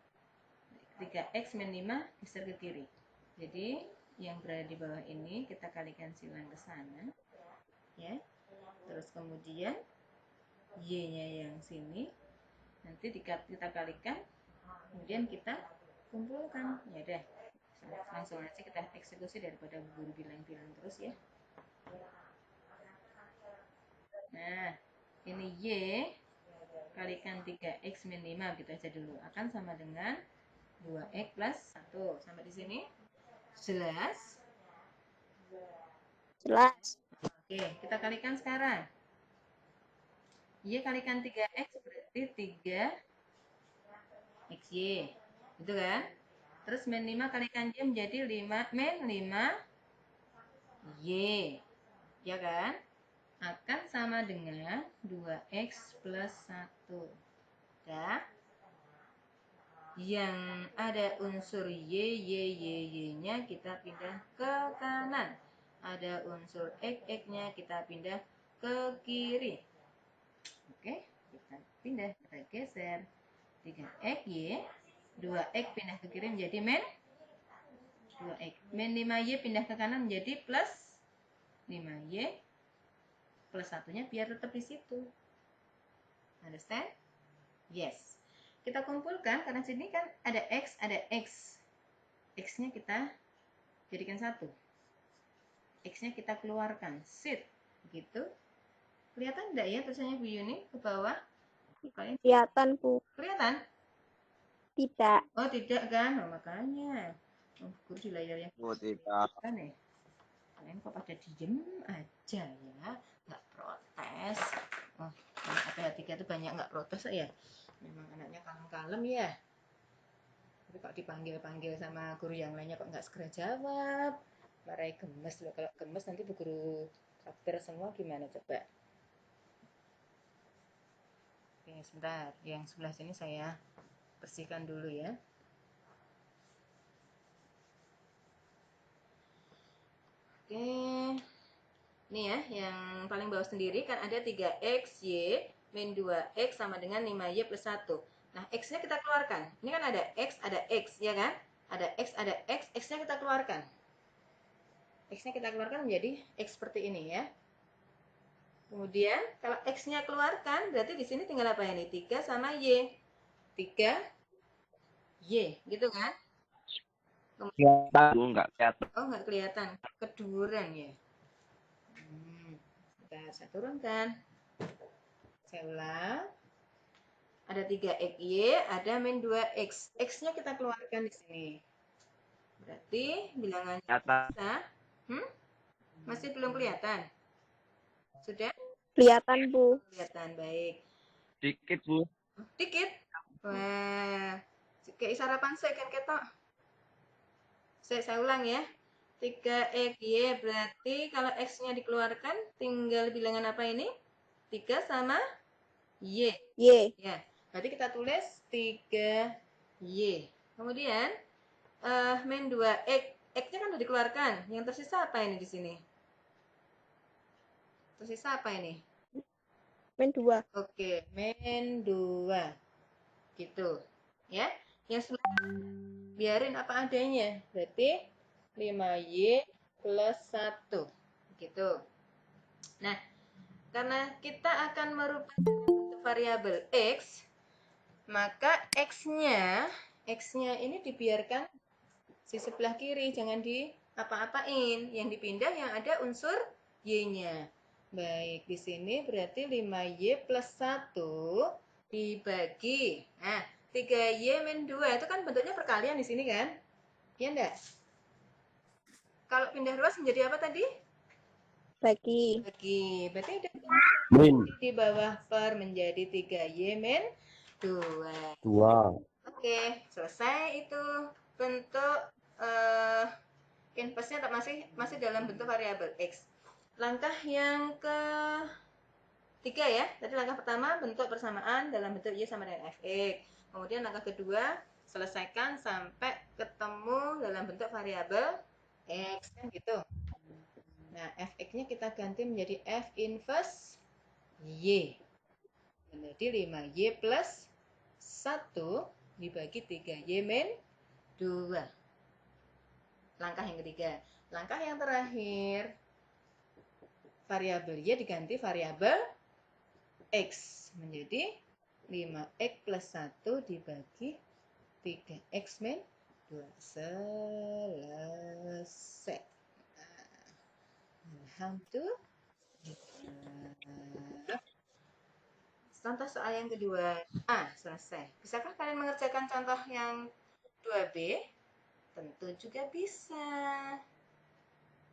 3x min 5 geser ke kiri. Jadi, yang berada di bawah ini kita kalikan silang ke sana. Ya. Terus kemudian y-nya yang sini nanti kita kalikan, kemudian kita kumpulkan. Ya udah. Langsung aja kita eksekusi daripada guru bilang-bilang terus ya. Nah, ini y kalikan 3x min 5 gitu aja dulu. Akan sama dengan 2x plus 1. Sampai di sini? Jelas? Jelas. Oke, kita kalikan sekarang. Y kalikan 3x berarti 3xy. Gitu kan? Terus min 5 kalikan y menjadi 5 min 5y. Ya kan? Akan sama dengan 2x plus 1. Ya. Yang ada unsur y-nya kita pindah ke kanan. Ada unsur x-nya kita pindah ke kiri. Oke, kita pindah, kita geser. 3x y, 2x pindah ke kiri menjadi min 2x. Min 5y pindah ke kanan menjadi plus 5y. Plus satunya biar tetap di situ. Understand? Yes. Kita kumpulkan, karena sini kan ada x, ada x. X-nya kita jadikan 1. X-nya kita keluarkan. Sit. Begitu. Kelihatan enggak ya tulisannya Bu Yuni ke bawah? Kelihatan, Bu. Kelihatan? Tidak. Oh, tidak kan? Oh, makanya. Oh, guru di layarnya. Oh, tidak. Kan ya? Kalian kok pada diem aja ya? Nggak protes. Oh, anak APH 3 itu banyak nggak protes ya? Memang anaknya kalem-kalem ya. Tapi kok dipanggil-panggil sama guru yang lainnya kok nggak segera jawab. Marai gemes loh. Kalau gemes nanti bu guru traktir semua gimana coba? Oke, sebentar. Yang sebelah sini saya bersihkan dulu ya. Oke. Ini ya, yang paling bawah sendiri kan ada 3xy min 2x sama dengan 5y plus 1. Nah, x-nya kita keluarkan. Ini kan ada x, ya kan? Ada x, x-nya kita keluarkan. X-nya kita keluarkan menjadi x seperti ini ya. Kemudian, kalau x-nya keluarkan, berarti di sini tinggal apa ini? 3 sama y. 3y, gitu kan? Kelihatan, Bu, nggak kelihatan. Oh, nggak kelihatan. Keduren ya. Saya turunkan. Saya ulang. Ada 3xy, ada min 2x. X-nya kita keluarkan di sini. Berarti bilangannya bisa. Masih belum kelihatan? Sudah? Kelihatan, Bu. Kelihatan, baik. Dikit, Bu. Dikit? Wah. Kayak sarapan saya kan ketok. Saya ulang ya. 3xy berarti kalau x-nya dikeluarkan tinggal bilangan apa ini? 3 sama y. Y. Ya, berarti kita tulis 3y. Kemudian min 2x. X-nya kan sudah dikeluarkan. Yang tersisa apa ini di sini? Tersisa apa ini? Min 2. Oke, min 2. Gitu. Ya. Yang biarin apa adanya. Berarti 5y plus 1. Gitu. Nah, karena kita akan merubah variabel x, maka x-nya ini dibiarkan di sebelah kiri, jangan di apa-apain. Yang dipindah yang ada unsur y-nya. Baik, di sini berarti 5y plus 1 dibagi. Nah, 3y min 2 itu kan bentuknya perkalian di sini kan? Iya enggak? Kalau pindah ruas menjadi apa tadi? Bagi. Bagi. Berarti ada Min di bawah per menjadi 3y min 2. 2. Oke. selesai itu bentuk inverse-nya masih dalam bentuk variabel X. Langkah yang ketiga ya, tadi langkah pertama bentuk persamaan dalam bentuk Y sama dengan Fx. Kemudian langkah kedua, selesaikan sampai ketemu dalam bentuk variabel X, kan gitu. Nah, Fx-nya kita ganti menjadi F inverse Y. Menjadi 5Y plus 1 dibagi 3Y min 2. Langkah yang ketiga. Langkah yang terakhir, variabel Y diganti variabel X. Menjadi 5X plus 1 dibagi 3X min 2. Selesai. Alhamdulillah. Contoh soal yang kedua. Selesai. Bisakah kalian mengerjakan contoh yang 2B? Tentu juga bisa.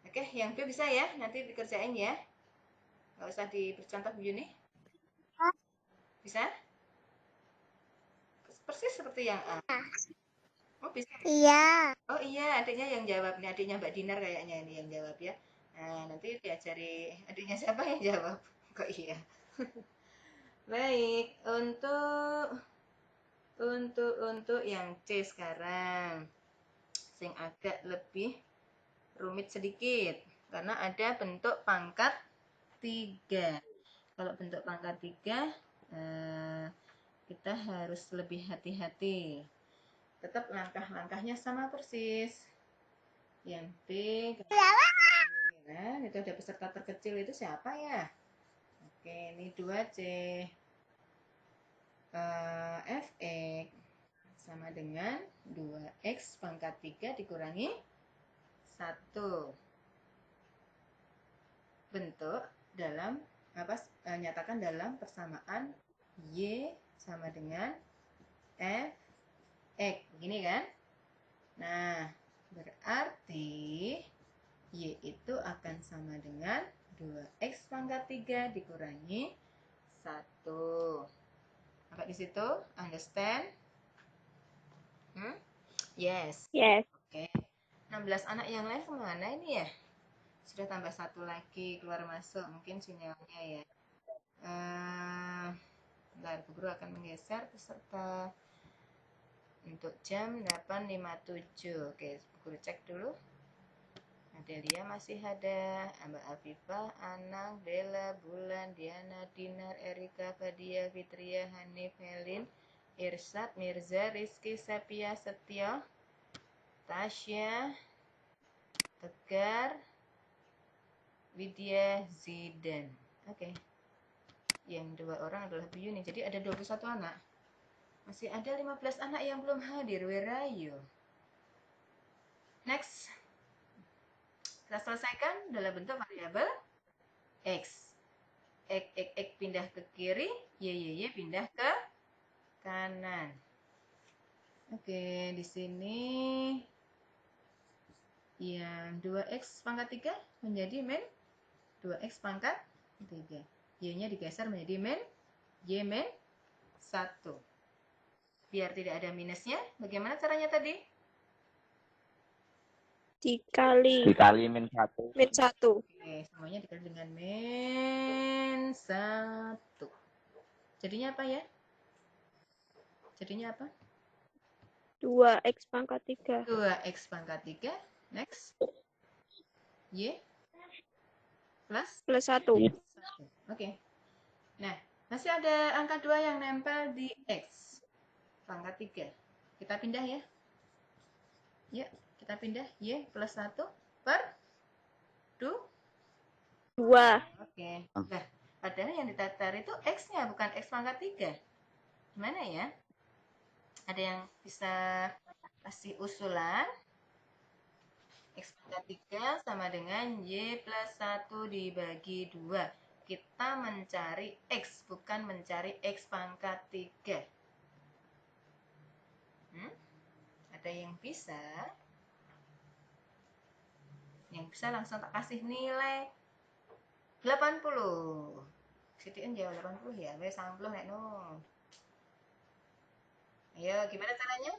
Oke, yang B bisa ya. Nanti dikerjain ya. Nggak usah dipercontoh begini. Bisa? Persis seperti yang A. Oh, bisa. Iya. Oh iya, adiknya yang jawab. Nih, adiknya Mbak Dinar kayaknya ini yang jawab ya. Nah, nanti diajari adiknya siapa yang jawab. Kok iya? Baik, untuk yang C sekarang. Yang agak lebih rumit sedikit karena ada bentuk pangkat 3. Kalau bentuk pangkat 3 kita harus lebih hati-hati. Tetap langkah-langkahnya sama persis. Yang B, nah, itu ada peserta terkecil itu siapa ya? Oke, ini 2C. Fx sama dengan 2x pangkat 3 dikurangi 1. Bentuk dalam nyatakan dalam persamaan Y sama dengan Fx. Begini kan? Nah, berarti Y itu akan sama dengan 2x pangkat 3 dikurangi 1. Sampai di situ? Understand? Yes. Yes. Oke. 16 anak yang lain kemana ini ya? Sudah tambah 1 lagi keluar masuk. Mungkin sinyalnya ya. Bentar, Bu Guru akan menggeser peserta untuk jam 8.57. Oke, Bu Guru cek dulu. Adelia masih ada, Mbak Afifah, Anang, Bella, Bulan, Diana, Dinar, Erika, Fadia, Fitria, Hanif, Helin, Irsad, Mirza, Rizky, Sepia, Setio, Tasya, Tegar, Widya, Zidan. Oke. Yang 2 orang adalah Bu Yuni. Jadi ada 21 anak. Masih ada 15 anak yang belum hadir. Where are you? Next. Kita selesaikan dalam bentuk variabel X. X pindah ke kiri, Y pindah ke kanan. Oke, di sini yang 2x pangkat 3 menjadi min 2x pangkat 3. Y-nya digeser menjadi min Y min 1. Biar tidak ada minusnya, bagaimana caranya tadi? Dikali min 1. min 1. Oke, semuanya dikali dengan min 1. Jadinya apa ya? Jadinya apa? 2x pangkat 3. 2x pangkat 3. Next. Y Plus 1. 1. Oke. Nah, masih ada angka 2 yang nempel di X. Pangkat 3. Kita pindah ya. Yuk, kita pindah. Y plus 1 per 2. 2. Oke. Nah, padahal yang ditatar itu X-nya, bukan X pangkat 3. Gimana ya? Ada yang bisa kasih usulan? X pangkat 3 sama dengan Y plus 1 dibagi 2. Kita mencari X, bukan mencari X pangkat 3. Ada yang bisa? Yang bisa langsung tak kasih nilai 80. Sitiin jawab 80 ya, wes 90 nek no. Ayo, gimana caranya?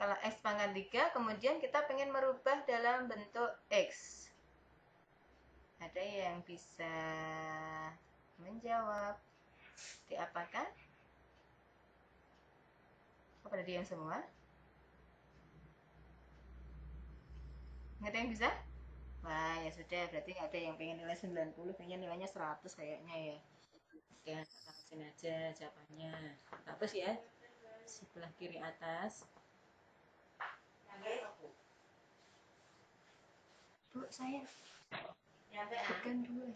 Kalau X pangkat 3, kemudian kita pengen merubah dalam bentuk X. Ada yang bisa menjawab? Diapakan? Pada diam semua? Nggak ada yang bisa? Wah, ya sudah, berarti nggak ada yang pengen nilai 90, pengen nilainya 100 kayaknya ya. Oke, langsung aja jawabannya. Hapus ya, sebelah kiri atas. Bu, saya tekan dulu.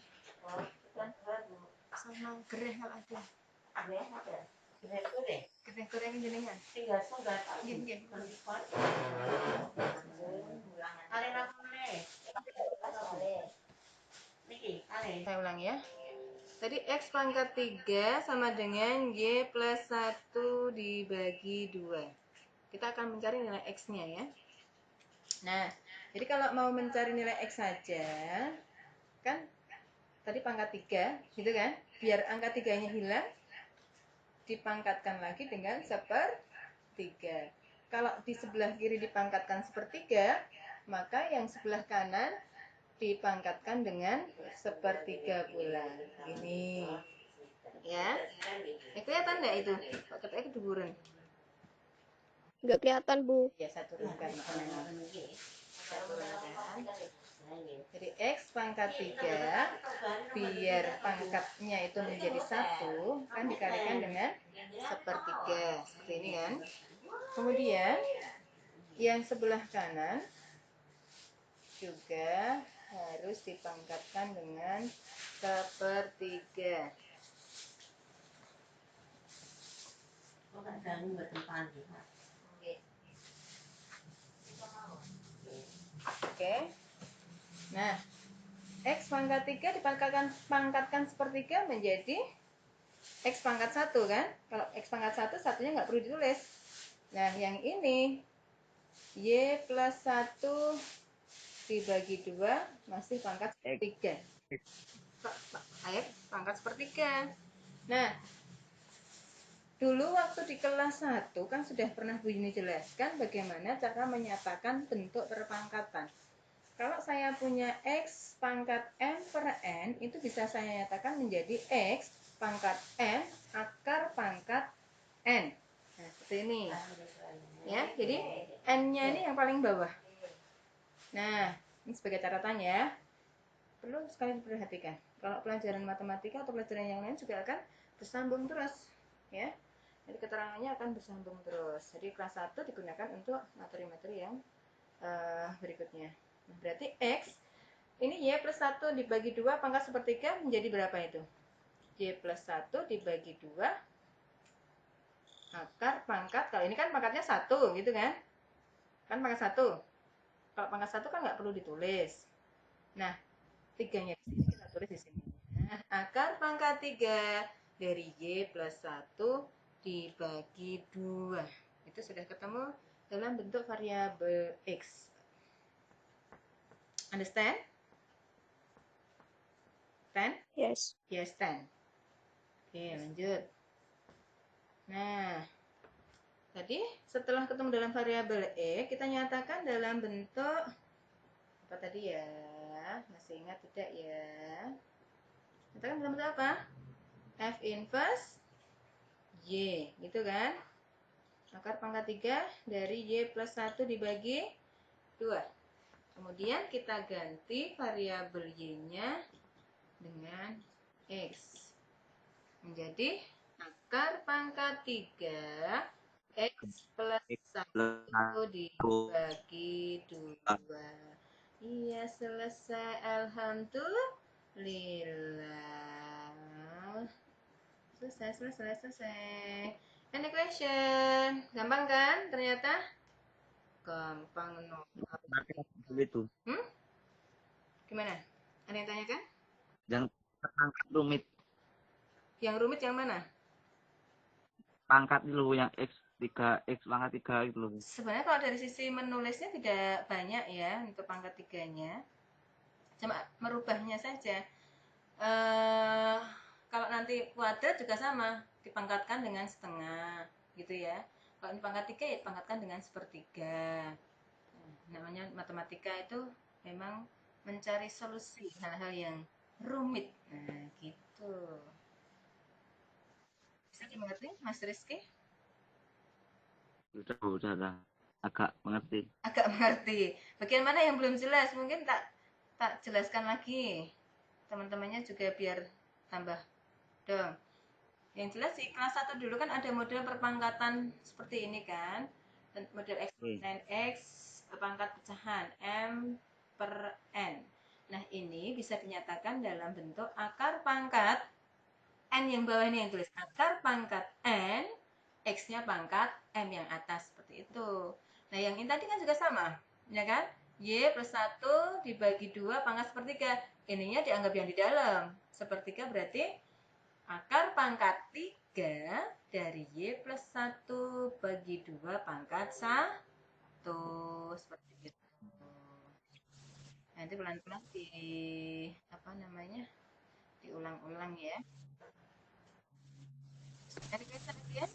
Sama gereh kalau ada. Gereh goreng jenengan. Iya. Saya ulang ya. Tadi X pangkat 3 sama dengan Y plus 1 dibagi 2. Kita akan mencari nilai X-nya ya. Nah, jadi kalau mau mencari nilai X saja, kan tadi pangkat 3, gitu kan? Biar angka 3-nya hilang, dipangkatkan lagi dengan 1/3. Kalau di sebelah kiri dipangkatkan 1/3, maka yang sebelah kanan dipangkatkan dengan 1/3 pula. Ini. Ya. Kelihatan enggak itu? Katanya keduburan. Nggak kelihatan, Bu. Ya, saya turunkan. Jadi X pangkat 3, biar pangkatnya itu menjadi 1, kan dikalikan dengan 1/3. Seperti ini kan. Kemudian, yang sebelah kanan juga harus dipangkatkan dengan 1/3. Oke. Nah, X pangkat 3 dipangkatkan 1/3 menjadi X pangkat 1 kan? Kalau X pangkat 1, satunya nggak perlu ditulis. Nah, yang ini Y plus 1 dibagi 2 masih pangkat 1/3. Ayo, pangkat 1/3. Nah, dulu waktu di kelas 1 kan sudah pernah Bu Yuni jelaskan bagaimana cara menyatakan bentuk perpangkatan. Kalau saya punya X pangkat M per N, itu bisa saya nyatakan menjadi X pangkat N akar pangkat N. Nah, seperti ini. Ya, jadi N-nya ini yang paling bawah. Nah, ini sebagai catatannya ya. Perlu sekali diperhatikan. Kalau pelajaran matematika atau pelajaran yang lain juga akan bersambung terus. Ya. Jadi keterangannya akan bersambung terus. Jadi kelas 1 digunakan untuk materi-materi yang berikutnya. Nah, berarti X, ini Y plus 1 dibagi 2 pangkat 1/3 menjadi berapa itu? Y plus 1 dibagi 2 akar pangkat, kalau ini kan pangkatnya 1 gitu kan? Kan pangkat 1. Kalau pangkat 1 kan nggak perlu ditulis. Nah, 3-nya di sini kita tulis di sini. Nah, akar pangkat 3 dari Y plus 1 dibagi 2. Itu sudah ketemu dalam bentuk variabel X. Understand? 10? Yes. Yes, 10. Oke, lanjut. Nah, tadi setelah ketemu dalam variabel E, kita nyatakan dalam bentuk apa tadi ya? Masih ingat tidak ya? Nyatakan dalam bentuk apa? F inverse Y, gitu kan? Akar pangkat 3 dari Y plus 1 dibagi 2. Kemudian kita ganti variabel Y-nya dengan X. Menjadi akar pangkat 3 X plus 1 dibagi 2. Iya, selesai. Alhamdulillah. Selesai. Any question? Gampang kan ternyata? Gampang no. Itu. Gimana? Ada yang tanyakan? Yang pangkat rumit, Yang rumit yang mana? pangkat dulu yang X3, X pangkat 3 gitu loh. Sebenarnya kalau dari sisi menulisnya tidak banyak ya untuk pangkat 3-nya. Cuma merubahnya saja. Kalau nanti kuadrat juga sama, dipangkatkan dengan setengah gitu ya. Kalau ini pangkat 3 ya pangkatkan dengan sepertiga. Namanya matematika itu memang mencari solusi hal-hal yang rumit. Nah, gitu. Bisa dimengerti, Mas Rizky? Udah. Agak mengerti. Agak mengerti. Bagian mana yang belum jelas? Mungkin tak jelaskan lagi. Teman-temannya juga biar tambah dong. Yang jelas di kelas 1 dulu kan ada model perpangkatan seperti ini kan. Model eksponen X pangkat pecahan M per N. Nah, ini bisa dinyatakan dalam bentuk akar pangkat N yang bawah ini yang tulis akar pangkat N, X-nya pangkat M yang atas, seperti itu. Nah, yang ini tadi kan juga sama, ya kan? Y plus 1 dibagi 2 pangkat sepertiga. Ininya dianggap yang di dalam. Sepertiga berarti akar pangkat 3 dari Y plus 1 bagi 2 pangkat 1. Seperti itu. Nanti pelan-pelan diulang-ulang ya. Ada question lagi ya?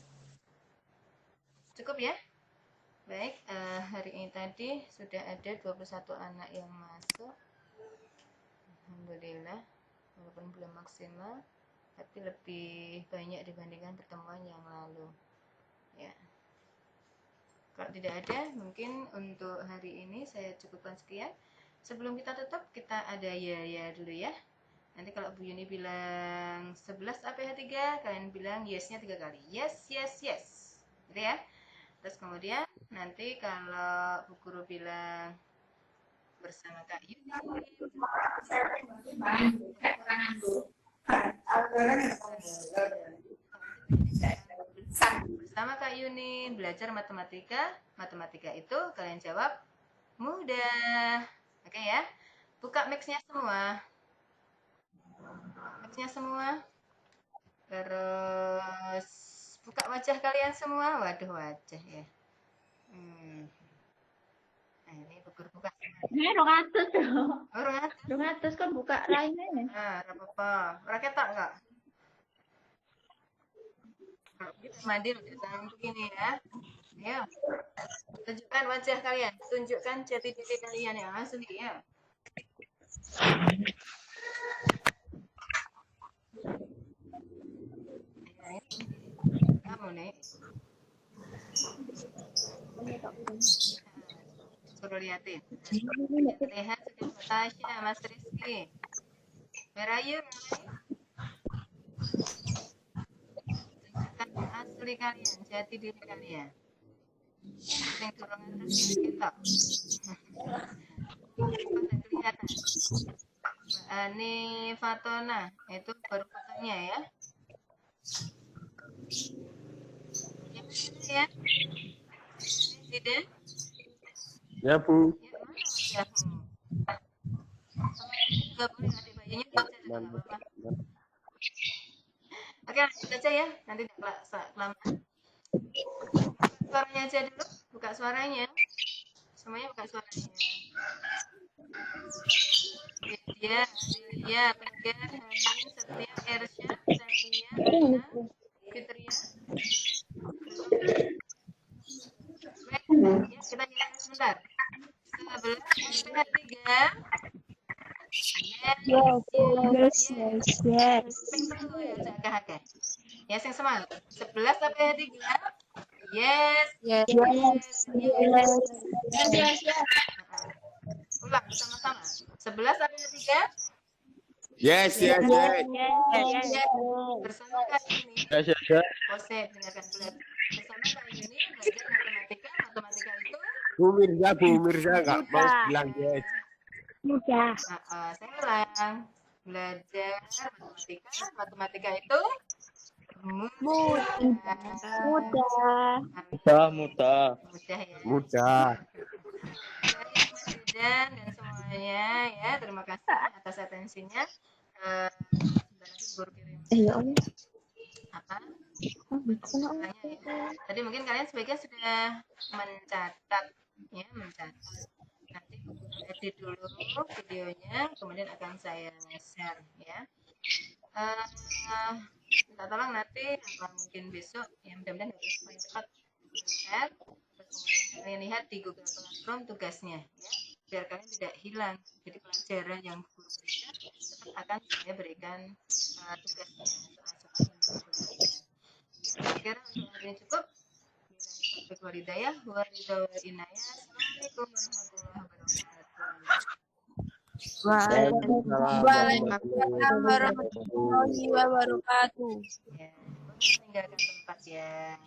Cukup ya? Baik, hari ini tadi sudah ada 21 anak yang masuk. Alhamdulillah, walaupun belum maksimal, tapi lebih banyak dibandingkan pertemuan yang lalu. Ya. Kalau tidak ada, mungkin untuk hari ini saya cukupkan sekian. Sebelum kita tutup, kita ada ya dulu ya. Nanti kalau Bu Yuni bilang 11 APH3, kalian bilang yes-nya 3 kali. Yes. Gitu ya. Terus kemudian nanti kalau Bu Guru bilang bersama Kak Yuni, bersama Kak Yuni belajar matematika. Matematika itu kalian jawab mudah. Oke ya. Buka Max-nya semua. Terus buka wajah kalian semua. Waduh, wajah ya. Nah, ini buka. Ini 200 loh. Oh, 200 kan buka lainnya. Nah, apa-apa. Rakyat tak enggak? Kalau kita mandi tangan begini ya. Ya. Tunjukkan wajah kalian. Tunjukkan jati diri kalian yang asli ya. Kamu nih. Suruh liatin. Lihat sudah Tasya, Mas Rizky. Where are you? Tunjukkan asli kalian, jati diri kalian. Yang dorongan terus kita. Kelihatan. Mbak Ani Fatona, itu baru fotonya ya. Ya. Tidak? Ya, Bu. Ya, mana wajahmu? Juga boleh adik bayinya baca juga nggak apa-apa. Oke, lanjut aja ya. Nanti tidak kelamaan. Suaranya aja dulu. Buka suaranya. Semuanya buka suaranya. Dia, Tegar, Hanin, Setia, Ersyad, Satria, Ana, Fitria. Baik, ya, kita nyanyi sebentar. 11 APH3. Yes. Perlu ya, Cak. Yes, yang semangat. 11 APH3. Yes. Ulang sama-sama. 11 APH3. Yes. Bersama Kak Yuni. Yes. Konsep dengarkan belajar. Bersama Kak Yuni belajar matematika. Matematika itu Bu Mirza nggak mau bilang yes. Mudah. saya ulang. Belajar matematika. Matematika itu mudah. Ya. Mudah. Dari Mas Didan dan semuanya ya, terima kasih atas atensinya. Guru kirim apa? Pertanyaannya ya. Tadi mungkin kalian sebagian sudah mencatat. Nanti edit dulu videonya, kemudian akan saya share ya. Minta tolong nanti mungkin besok, ya mudah-mudahan paling cepat lihat, terus kemudian kalian lihat di Google Classroom tugasnya, ya, biar kalian tidak hilang. Jadi pelajaran yang guru berikan tetap akan saya berikan tugasnya, soal-soal yang guru berikan. Saya kira untuk hari ini cukup. Taufiq walhidayah, waridawal inayah. Assalamualaikum warahmatullahi wabarakatuh. Waalaikumsalam warahmatullahi wabarakatuh. Ya, tinggalkan tempat ya.